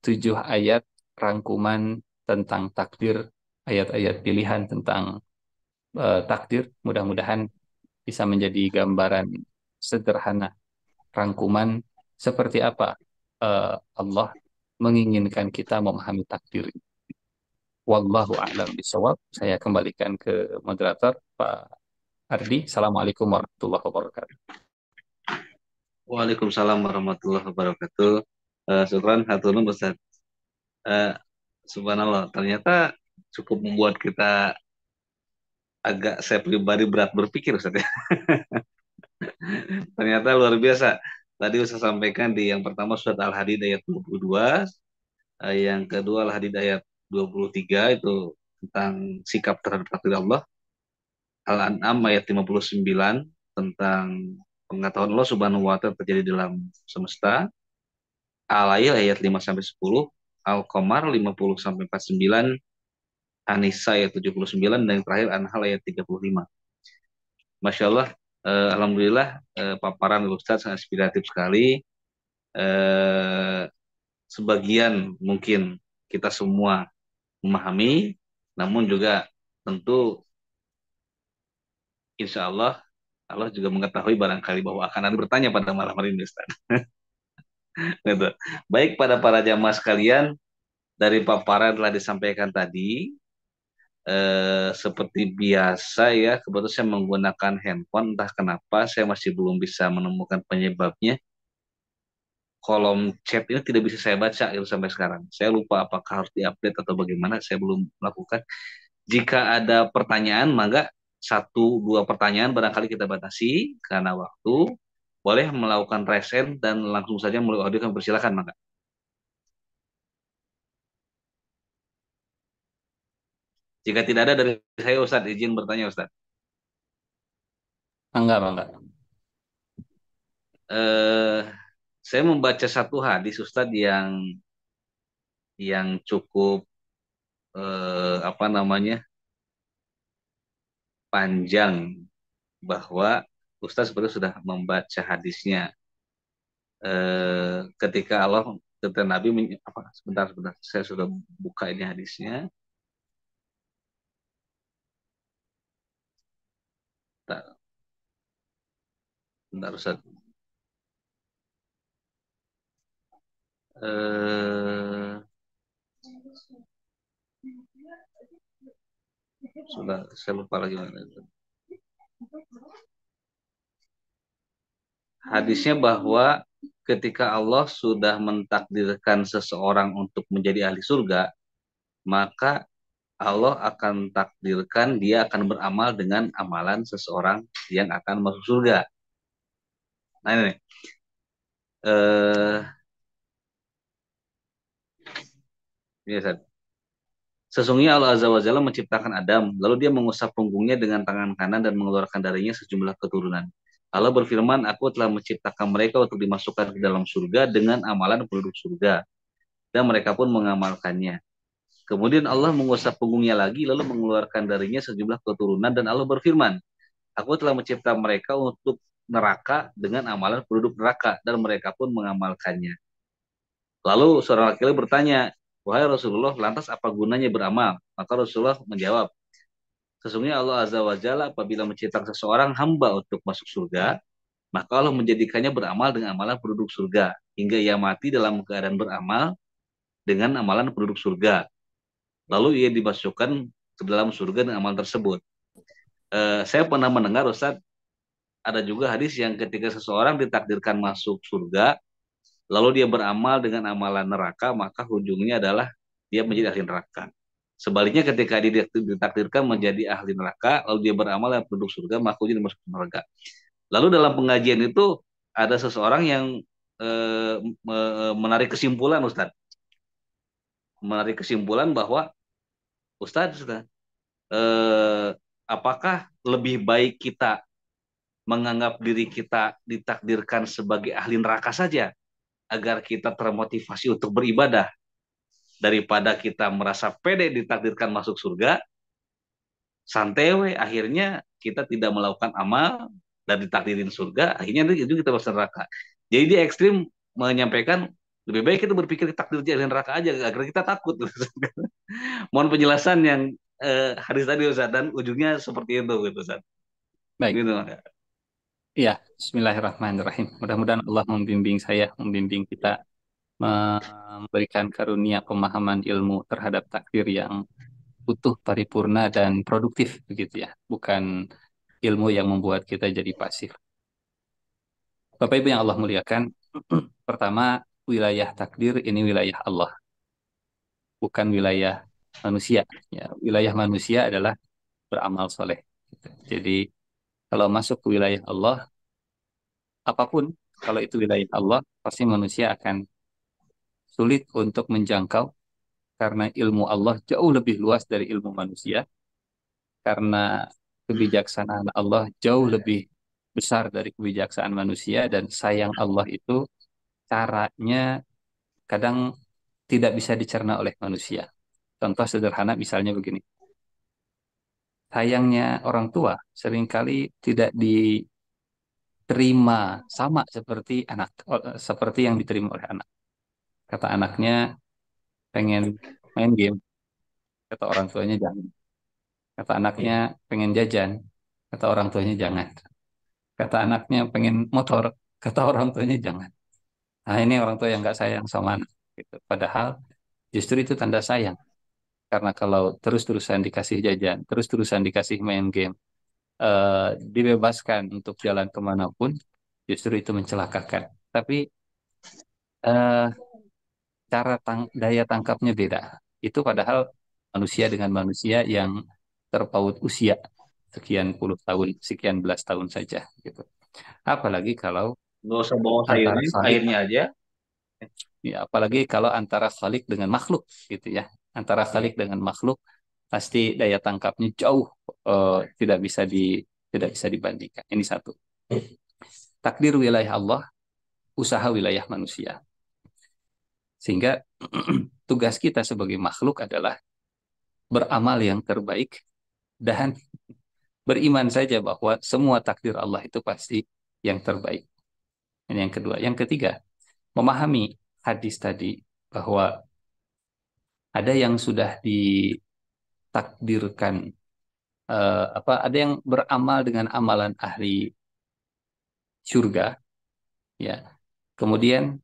tujuh ayat rangkuman tentang takdir, ayat-ayat pilihan tentang takdir. Mudah-mudahan bisa menjadi gambaran sederhana rangkuman seperti apa Allah menginginkan kita memahami takdir. Wallahu a'lam bishawab. Saya kembalikan ke moderator Pak Ardi. Assalamualaikum warahmatullahi wabarakatuh. Waalaikumsalam warahmatullahi wabarakatuh. Syukran hatunun Ustaz. Subhanallah, ternyata cukup membuat kita agak, saya pribadi berat berpikir Ustaz ya. Ternyata luar biasa. Tadi Ustaz sampaikan di yang pertama surat Al-Hadid ayat 22, yang kedua Al-Hadid ayat 23 itu tentang sikap terhadap takdir Allah. Al-An'am ayat 59 tentang pengetahuan Allah Subhanahu wa taala terjadi dalam semesta. Al-Lail ayat 5 sampai 10, Al-Qamar 50 sampai 49, An-Nisa ayat 79 dan yang terakhir An-Nahl ayat 35. Masya Allah, alhamdulillah, paparan Ustaz sangat inspiratif sekali. Eh, Sebagian mungkin kita semua memahami, namun juga tentu insya Allah Allah juga mengetahui barangkali bahwa akan ada bertanya pada malam hari ini Ustaz. Gitu. Baik pada para jamaah sekalian, dari paparan telah disampaikan tadi, seperti biasa ya, kebetulan saya menggunakan handphone, entah kenapa saya masih belum bisa menemukan penyebabnya. Kolom chat ini tidak bisa saya baca gitu sampai sekarang. Saya lupa apakah harus diupdate atau bagaimana, saya belum melakukan. Jika ada pertanyaan, maka satu dua pertanyaan barangkali kita batasi karena waktu. Boleh melakukan resen dan langsung saja melalui audio, kami persilakan maka. Jika tidak ada dari saya, Ustadz izin bertanya, Ustadz. Enggak, enggak. Eh, saya membaca satu hadis, Ustadz, yang cukup apa namanya, panjang, bahwa Ustadz sebenarnya sudah membaca hadisnya. Ketika Allah, ketika Nabi apa, sebentar sebentar, saya sudah buka ini hadisnya. Bentar, bentar Ustadz. Eh, sudah saya lupa lagi mana. Hadisnya bahwa ketika Allah sudah mentakdirkan seseorang untuk menjadi ahli surga, maka Allah akan takdirkan dia akan beramal dengan amalan seseorang yang akan masuk surga. Nah ini nih. Eh, ini Ustaz. Sesungguhnya Allah Azza wa Jalla menciptakan Adam, lalu dia mengusap punggungnya dengan tangan kanan dan mengeluarkan darinya sejumlah keturunan. Allah berfirman, aku telah menciptakan mereka untuk dimasukkan ke dalam surga dengan amalan penduduk surga. Dan mereka pun mengamalkannya. Kemudian Allah mengusap punggungnya lagi, lalu mengeluarkan darinya sejumlah keturunan, dan Allah berfirman, aku telah mencipta mereka untuk neraka dengan amalan penduduk neraka, dan mereka pun mengamalkannya. Lalu seorang laki-laki bertanya, wahai Rasulullah, lantas apa gunanya beramal? Maka Rasulullah menjawab, sesungguhnya Allah Azza wa Jalla apabila menciptakan seseorang hamba untuk masuk surga, maka Allah menjadikannya beramal dengan amalan penduduk surga, hingga ia mati dalam keadaan beramal dengan amalan penduduk surga. Lalu ia dimasukkan ke dalam surga dengan amalan tersebut. Saya pernah mendengar, Ustadz, ada juga hadis yang ketika seseorang ditakdirkan masuk surga, lalu dia beramal dengan amalan neraka, maka ujungnya adalah dia menjadi ahli neraka. Sebaliknya ketika dia ditakdirkan menjadi ahli neraka, lalu dia beramal dengan penduduk surga, maka ujungnya masuk neraka. Lalu dalam pengajian itu ada seseorang yang menarik kesimpulan, Ustadz. Menarik kesimpulan bahwa Ustadz, apakah lebih baik kita menganggap diri kita ditakdirkan sebagai ahli neraka saja agar kita termotivasi untuk beribadah daripada kita merasa pede ditakdirkan masuk surga, santai akhirnya kita tidak melakukan amal dan ditakdirin surga, akhirnya itu kita masuk neraka. Jadi dia ekstrim menyampaikan lebih baik kita berpikir takdir jadi neraka aja agar kita takut. Mohon penjelasan yang hadis tadi Ustaz, dan ujungnya seperti itu gitu Ustaz. Baik. Gitu. Ya, Bismillahirrahmanirrahim. Mudah-mudahan Allah membimbing saya, membimbing kita, memberikan karunia pemahaman ilmu terhadap takdir yang utuh, paripurna, dan produktif, begitu ya. Bukan ilmu yang membuat kita jadi pasif. Bapak Ibu yang Allah muliakan, pertama, wilayah takdir ini wilayah Allah, bukan wilayah manusia. Ya, wilayah manusia adalah beramal soleh. Jadi, kalau masuk ke wilayah Allah, apapun, kalau itu wilayah Allah, pasti manusia akan sulit untuk menjangkau karena ilmu Allah jauh lebih luas dari ilmu manusia, karena kebijaksanaan Allah jauh lebih besar dari kebijaksanaan manusia, dan sayang Allah itu caranya kadang tidak bisa dicerna oleh manusia. Contoh sederhana misalnya begini, sayangnya orang tua seringkali tidak diterima sama seperti anak, seperti yang diterima oleh anak. Kata anaknya pengen main game, kata orang tuanya jangan. Kata anaknya pengen jajan, kata orang tuanya jangan. Kata anaknya pengen motor, kata orang tuanya jangan. Nah ini orang tua yang nggak sayang sama anak. Gitu. Padahal justru itu tanda sayang. Karena kalau terus-terusan dikasih jajan, terus-terusan dikasih main game, dibebaskan untuk jalan kemanapun, justru itu mencelakakan. Tapi eh, cara daya tangkapnya beda. Itu padahal manusia dengan manusia yang terpaut usia sekian puluh tahun, sekian belas tahun saja gitu. Apalagi kalau Nggak usah bawa antara sayurnya, Khalik, airnya aja. ya apalagi kalau antara Khalik dengan makhluk gitu ya. Antara Khalik dengan makhluk pasti daya tangkapnya jauh tidak bisa dibandingkan. Ini satu. Takdir wilayah Allah, usaha wilayah manusia. Sehingga tugas kita sebagai makhluk adalah beramal yang terbaik dan beriman saja bahwa semua takdir Allah itu pasti yang terbaik. Ini yang kedua. Yang ketiga, memahami hadis tadi bahwa ada yang sudah ditakdirkan, ada yang beramal dengan amalan ahli surga, ya. Kemudian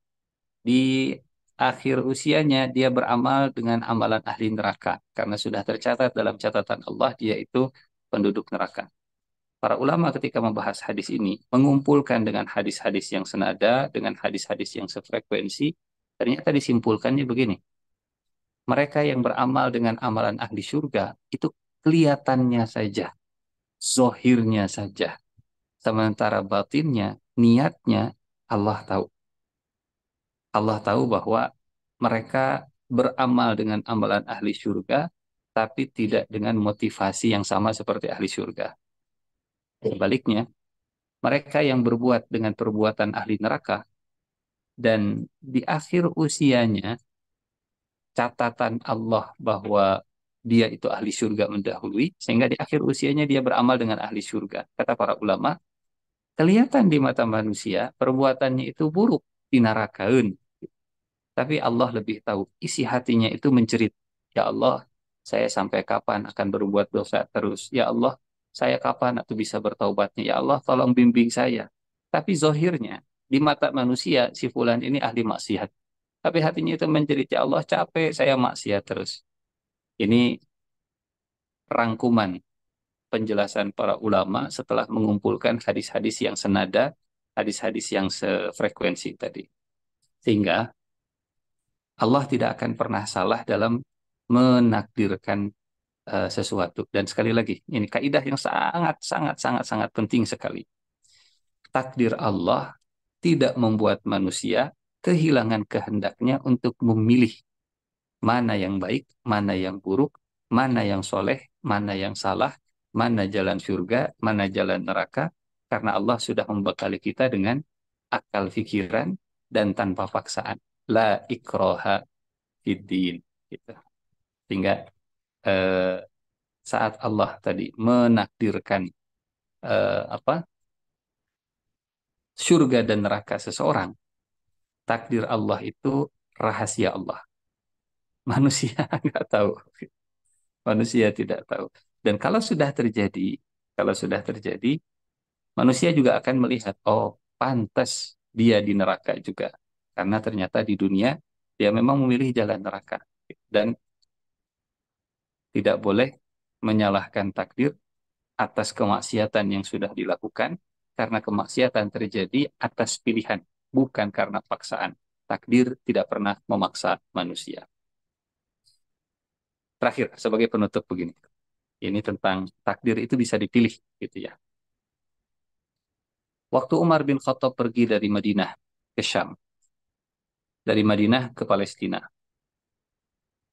di akhir usianya dia beramal dengan amalan ahli neraka karena sudah tercatat dalam catatan Allah dia itu penduduk neraka. Para ulama ketika membahas hadis ini mengumpulkan dengan hadis-hadis yang senada, dengan hadis-hadis yang sefrekuensi, ternyata disimpulkannya begini. Mereka yang beramal dengan amalan ahli surga itu kelihatannya saja, zohirnya saja. Sementara batinnya, niatnya Allah tahu. Allah tahu bahwa mereka beramal dengan amalan ahli surga, tapi tidak dengan motivasi yang sama seperti ahli surga. Sebaliknya, mereka yang berbuat dengan perbuatan ahli neraka dan di akhir usianya catatan Allah bahwa dia itu ahli surga mendahului sehingga di akhir usianya dia beramal dengan ahli surga. Kata para ulama, kelihatan di mata manusia perbuatannya itu buruk di nerakaun, tapi Allah lebih tahu isi hatinya itu mencerit, ya Allah, saya sampai kapan akan berbuat dosa terus? Ya Allah, saya kapan atau bisa bertaubatnya? Ya Allah, tolong bimbing saya. Tapi zohirnya, di mata manusia, si fulan ini ahli maksiat. Tapi hatinya itu menjerit, ya Allah, capek saya maksiat terus. Ini rangkuman penjelasan para ulama setelah mengumpulkan hadis-hadis yang senada, hadis-hadis yang sefrekuensi tadi. Sehingga Allah tidak akan pernah salah dalam menakdirkan sesuatu. Dan sekali lagi, ini kaidah yang sangat, sangat, sangat, sangat penting sekali. Takdir Allah tidak membuat manusia kehilangan kehendaknya untuk memilih mana yang baik, mana yang buruk, mana yang soleh, mana yang salah, mana jalan surga, mana jalan neraka, karena Allah sudah membekali kita dengan akal fikiran dan tanpa paksaan. La ikroha fiddin. Gitu. Sehingga eh, saat Allah tadi menakdirkan apa surga dan neraka seseorang, takdir Allah itu rahasia Allah. Manusia nggak tahu. Manusia tidak tahu. Dan kalau sudah terjadi, manusia juga akan melihat, oh, pantas dia di neraka juga. Karena ternyata di dunia, dia memang memilih jalan neraka. Dan tidak boleh menyalahkan takdir atas kemaksiatan yang sudah dilakukan, karena kemaksiatan terjadi atas pilihan, bukan karena paksaan. Takdir tidak pernah memaksa manusia. Terakhir, sebagai penutup begini. Ini tentang takdir itu bisa dipilih, gitu ya. Waktu Umar bin Khattab pergi dari Madinah ke Syam, dari Madinah ke Palestina.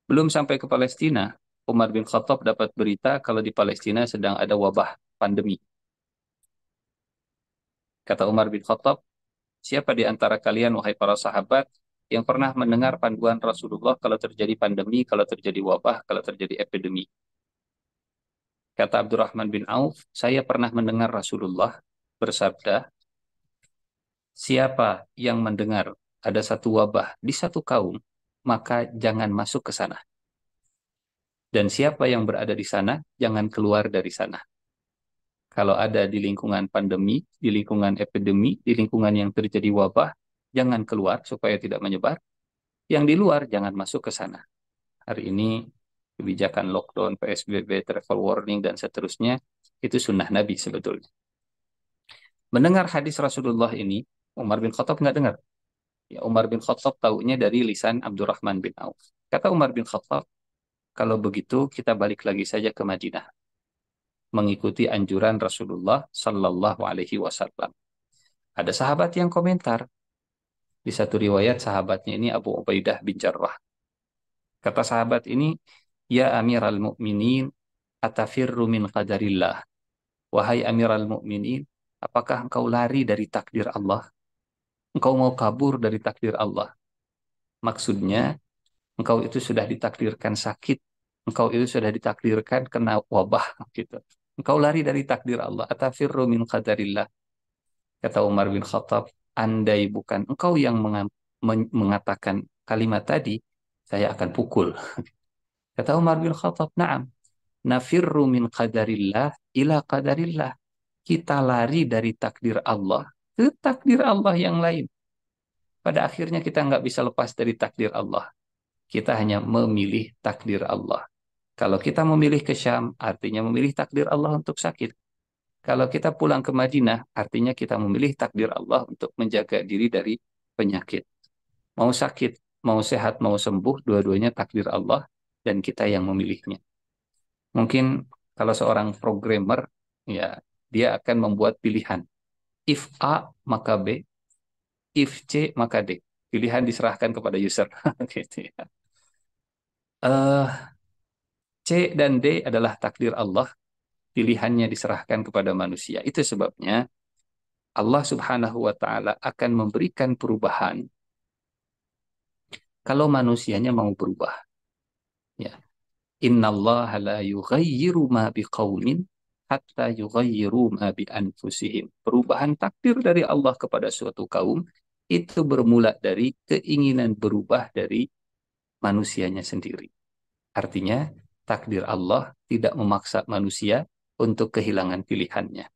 Belum sampai ke Palestina, Umar bin Khattab dapat berita kalau di Palestina sedang ada wabah pandemi. Kata Umar bin Khattab, siapa di antara kalian, wahai para sahabat, yang pernah mendengar panduan Rasulullah kalau terjadi pandemi, kalau terjadi wabah, kalau terjadi epidemi? Kata Abdurrahman bin Auf, saya pernah mendengar Rasulullah bersabda, siapa yang mendengar ada satu wabah di satu kaum, maka jangan masuk ke sana. Dan siapa yang berada di sana, jangan keluar dari sana. Kalau ada di lingkungan pandemi, di lingkungan epidemi, di lingkungan yang terjadi wabah, jangan keluar supaya tidak menyebar. Yang di luar, jangan masuk ke sana. Hari ini, kebijakan lockdown, PSBB, travel warning, dan seterusnya, itu sunnah Nabi sebetulnya. Mendengar hadis Rasulullah ini, Umar bin Khattab nggak dengar. Ya, Umar bin Khattab taunya dari lisan Abdurrahman bin Auf. Kata Umar bin Khattab, kalau begitu kita balik lagi saja ke Madinah. mengikuti anjuran Rasulullah Sallallahu Alaihi Wasallam. Ada sahabat yang komentar. Di satu riwayat sahabatnya ini Abu Ubaidah bin Jarrah. Kata sahabat ini, Ya Amiral Mu'minin, atafirru min qadarillah. Wahai Amiral Mu'minin, apakah engkau lari dari takdir Allah? Engkau mau kabur dari takdir Allah? Maksudnya, engkau itu sudah ditakdirkan sakit. Engkau itu sudah ditakdirkan kena wabah. Gitu. Engkau lari dari takdir Allah. Atafirru min qadarillah. Kata Umar bin Khattab, andai bukan engkau yang mengatakan kalimat tadi, saya akan pukul. Kata Umar bin Khattab, na'am, nafirru min qadarillah ila qadarillah. Kita lari dari takdir Allah ke takdir Allah yang lain. Pada akhirnya kita nggak bisa lepas dari takdir Allah. Kita hanya memilih takdir Allah. Kalau kita memilih ke Syam, artinya memilih takdir Allah untuk sakit. Kalau kita pulang ke Madinah, artinya kita memilih takdir Allah untuk menjaga diri dari penyakit. Mau sakit, mau sehat, mau sembuh, dua-duanya takdir Allah dan kita yang memilihnya. Mungkin kalau seorang programmer, ya dia akan membuat pilihan. If A, maka B. If C, maka D. Pilihan diserahkan kepada user. Gitu ya. C dan D adalah takdir Allah. Pilihannya diserahkan kepada manusia. Itu sebabnya Allah Subhanahu wa Ta'ala akan memberikan perubahan kalau manusianya mau berubah. Ya. Innallaha la yughayyiru ma biqaumin hatta yughayyiru ma bi anfusihim. Perubahan takdir dari Allah kepada suatu kaum itu bermula dari keinginan berubah dari manusianya sendiri. Artinya, takdir Allah tidak memaksa manusia untuk kehilangan pilihannya.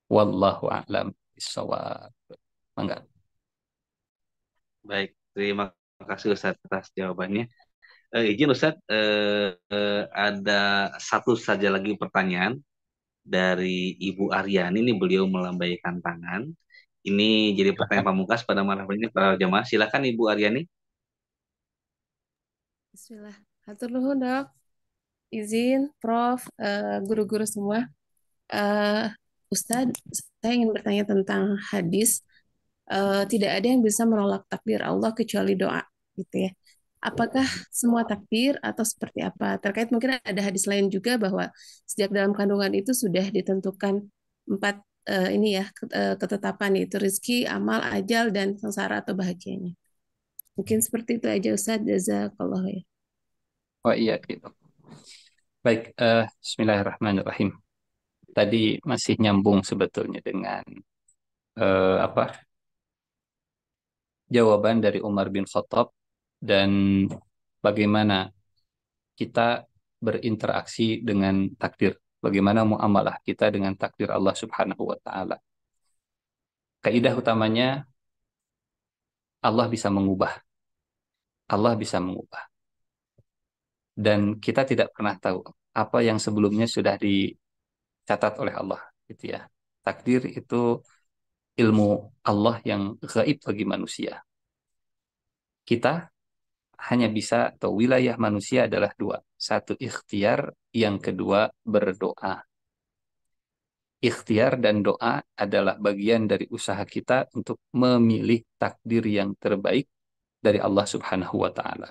Wallahu a'lam bishawab. Mangga. Baik, terima kasih Ustadz atas jawabannya. Izin Ustadz, ada satu saja lagi pertanyaan dari Ibu Aryani. Ini beliau melambaikan tangan. Ini jadi pertanyaan pamungkas pada malam ini para jamaah. Silakan Ibu Aryani. Bismillah. Hatur nuhun, Dok. Izin, Prof, guru-guru semua. Eh, Ustadz, saya ingin bertanya tentang hadis. Tidak ada yang bisa menolak takdir Allah kecuali doa, gitu ya. Apakah semua takdir atau seperti apa? Terkait mungkin ada hadis lain juga bahwa sejak dalam kandungan itu sudah ditentukan empat ini ya ketetapan, yaitu rezeki, amal, ajal, dan sengsara atau bahagianya. Mungkin seperti itu aja Ustadz. Jazakallah ya. Oh iya gitu. Baik, bismillahirrahmanirrahim. Tadi masih nyambung sebetulnya dengan jawaban dari Umar bin Khattab dan bagaimana kita berinteraksi dengan takdir. Bagaimana muamalah kita dengan takdir Allah Subhanahu wa taala. Kaidah utamanya Allah bisa mengubah. Allah bisa mengubah. Dan kita tidak pernah tahu apa yang sebelumnya sudah dicatat oleh Allah, gitu ya. Takdir itu ilmu Allah yang gaib bagi manusia. Kita hanya bisa, atau wilayah manusia adalah dua. Satu ikhtiar, yang kedua berdoa. Ikhtiar dan doa adalah bagian dari usaha kita untuk memilih takdir yang terbaik dari Allah Subhanahu wa Ta'ala.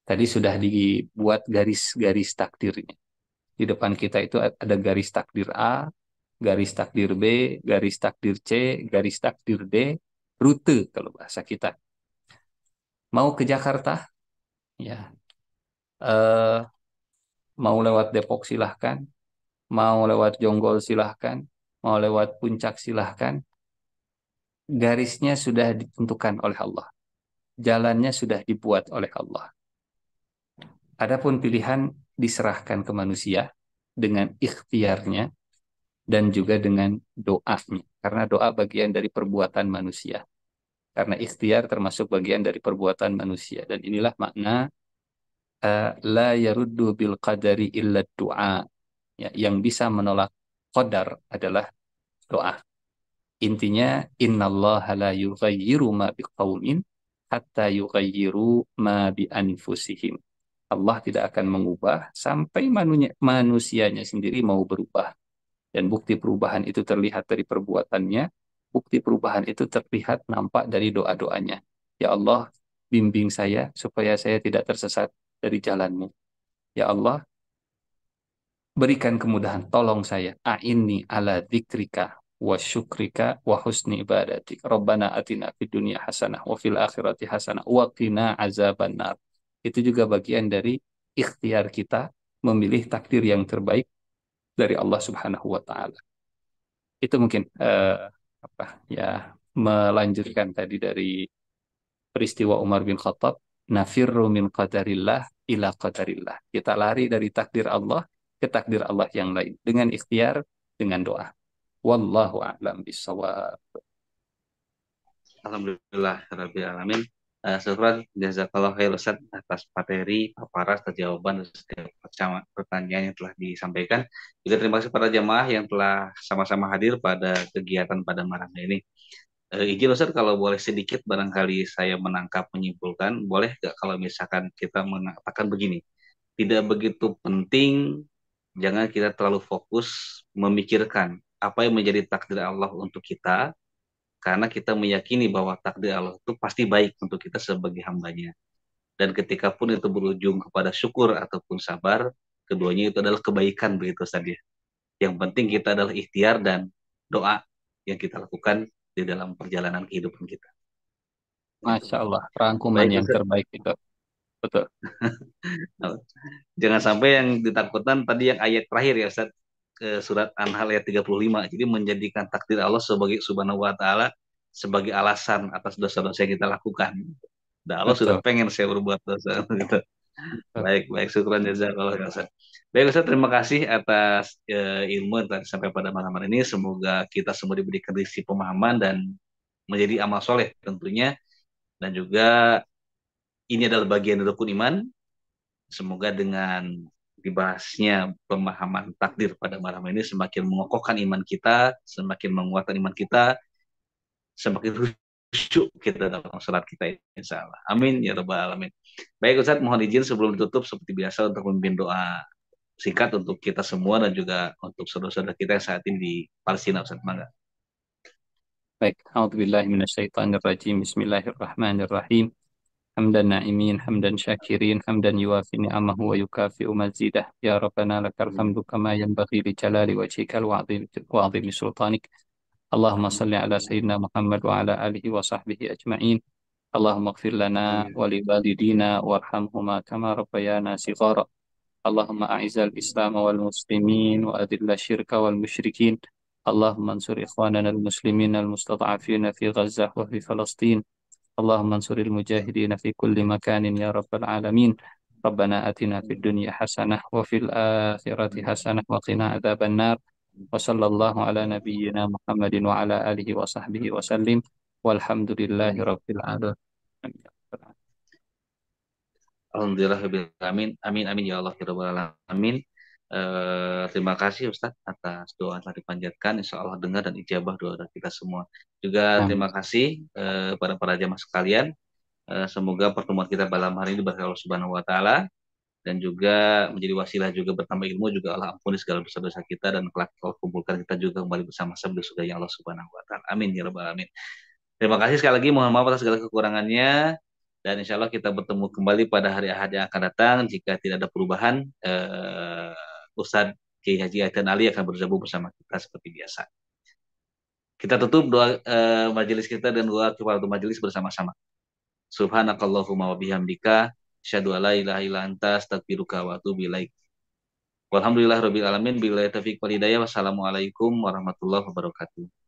Tadi sudah dibuat garis-garis takdirnya. Di depan kita itu ada garis takdir A, garis takdir B, garis takdir C, garis takdir D, rute kalau bahasa kita. Mau ke Jakarta, ya, mau lewat Depok silahkan, mau lewat Jonggol silahkan, mau lewat Puncak silahkan. Garisnya sudah ditentukan oleh Allah. Jalannya sudah dibuat oleh Allah. Adapun pilihan diserahkan ke manusia dengan ikhtiarnya dan juga dengan doanya. Karena doa bagian dari perbuatan manusia. Karena ikhtiar termasuk bagian dari perbuatan manusia. Dan inilah makna la yaruddu bil qadari illa du'a. Ya, yang bisa menolak qadar adalah doa. Intinya innallaha la yughayyiru ma biqaumin hatta yughayyiru ma bi anfusihim. Allah tidak akan mengubah sampai manusianya sendiri mau berubah. Dan bukti perubahan itu terlihat dari perbuatannya, bukti perubahan itu terlihat nampak dari doa-doanya. Ya Allah, bimbing saya supaya saya tidak tersesat dari jalanmu. Ya Allah, berikan kemudahan, tolong saya. A'inni ala dzikrika wa syukrika wa husni ibadatik. Rabbana atina fid dunya hasanah wa fil akhirati hasanah wa qina azabannar. Itu juga bagian dari ikhtiar kita memilih takdir yang terbaik dari Allah Subhanahu wa taala. Itu mungkin apa ya, melanjutkan tadi dari peristiwa Umar bin Khattab, nafirru min qadarillah ila qadarillah. Kita lari dari takdir Allah ke takdir Allah yang lain dengan ikhtiar, dengan doa. Wallahu a'lam bishawab. Alhamdulillah Rabbil Alamin. Syukran jazakallah khair Ustaz atas materi, paparan, atas jawaban dan setiap pertanyaan yang telah disampaikan. Juga terima kasih para jamaah yang telah sama-sama hadir pada kegiatan pada malam ini. Izin Ustaz kalau boleh sedikit barangkali saya menangkap menyimpulkan, boleh nggak kalau misalkan kita mengatakan begini, tidak begitu penting, jangan kita terlalu fokus memikirkan apa yang menjadi takdir Allah untuk kita, karena kita meyakini bahwa takdir Allah itu pasti baik untuk kita sebagai hambanya. Dan ketika pun itu berujung kepada syukur ataupun sabar, keduanya itu adalah kebaikan begitu saja. Yang penting kita adalah ikhtiar dan doa yang kita lakukan di dalam perjalanan kehidupan kita. Gitu. Masya Allah, rangkuman Baik yang Ustaz. terbaik itu. Betul. Jangan sampai yang ditakutkan tadi yang ayat terakhir ya Ustaz, ke surat An-Nahl ayat 35. Jadi menjadikan takdir Allah sebagai subhanahu wa ta'ala sebagai alasan atas dosa-dosa yang kita lakukan. Dan Allah sudah Betul. pengen saya berbuat dosa gitu. Betul. Baik, syukran jazakallah ya Ustaz. Baik Ustaz, terima kasih atas ilmu yang telah sampai pada malam hari ini. Semoga kita semua diberikan rezeki pemahaman dan menjadi amal soleh tentunya. Dan juga ini adalah bagian dari rukun iman. Semoga dengan dibahasnya pemahaman takdir pada malam ini semakin mengokohkan iman kita, semakin menguatkan iman kita, semakin khusyuk kita dalam salat kita, insya Allah. Amin ya rabbal alamin. Baik Ustaz, mohon izin sebelum ditutup seperti biasa untuk memimpin doa singkat untuk kita semua dan juga untuk saudara-saudara kita yang saat ini di Palestina, Ustaz. Mangga. Baik, a'udzubillahi minasyaitonir rajim. Bismillahirrahmanirrahim. حمدا نائمين حمدا شاكرين حمدا يوافي نعمه ويكافئ مزيده يا ربنا لك الحمد كما ينبغي لجلال وجهك وعظيم سلطانك اللهم صل على سيدنا محمد وعلى آله وصحبه أجمعين اللهم اغفر لنا ولوالدينا وارحمهما كما ربيانا صغارا اللهم أعز الإسلام والمسلمين وأذل الشرك والمشركين اللهم انصر إخواننا المسلمين المستضعفين في غزة وفي فلسطين اللهم انصر المجاهدين في كل مكان يا رب العالمين ربنا آتنا في الدنيا حسنة وفي الآخرة حسنة وقنا عذاب النار وصلى الله على نبينا محمد وعلى آله وصحبه وسلم والحمد لله رب العالمين. Alhamdulillah, amin, amin, amin ya Allah, ya rabbal alamin. Terima kasih Ustaz atas doa yang telah dipanjatkan. Insya Allah dengar dan ijabah doa kita semua. Juga terima kasih pada para jamaah sekalian. Semoga pertemuan kita malam hari ini berkah Allah Subhanahu wa taala dan juga menjadi wasilah juga bertambah ilmu, juga Allah ampuni segala dosa-dosa kita dan kelak Allah kumpulkan kita juga kembali bersama-sama di surga Allah Subhanahu wa taala. Amin ya rabbal alamin. Terima kasih sekali lagi, mohon maaf atas segala kekurangannya. Dan insya Allah kita bertemu kembali pada hari Ahad yang akan datang. Jika tidak ada perubahan, Ustadz Kiai Haji Aitan Ali akan bergabung bersama kita seperti biasa. Kita tutup doa majelis kita dan doa kepada majelis bersama-sama. Subhanakallahumma wa bihamdika asyhadu an la ilaha illa anta astaghfiruka wa atubu ilaik. Walhamdulillahirabbil alamin, billahi taufiq wal hidayah. Wassalamualaikum warahmatullahi wabarakatuh.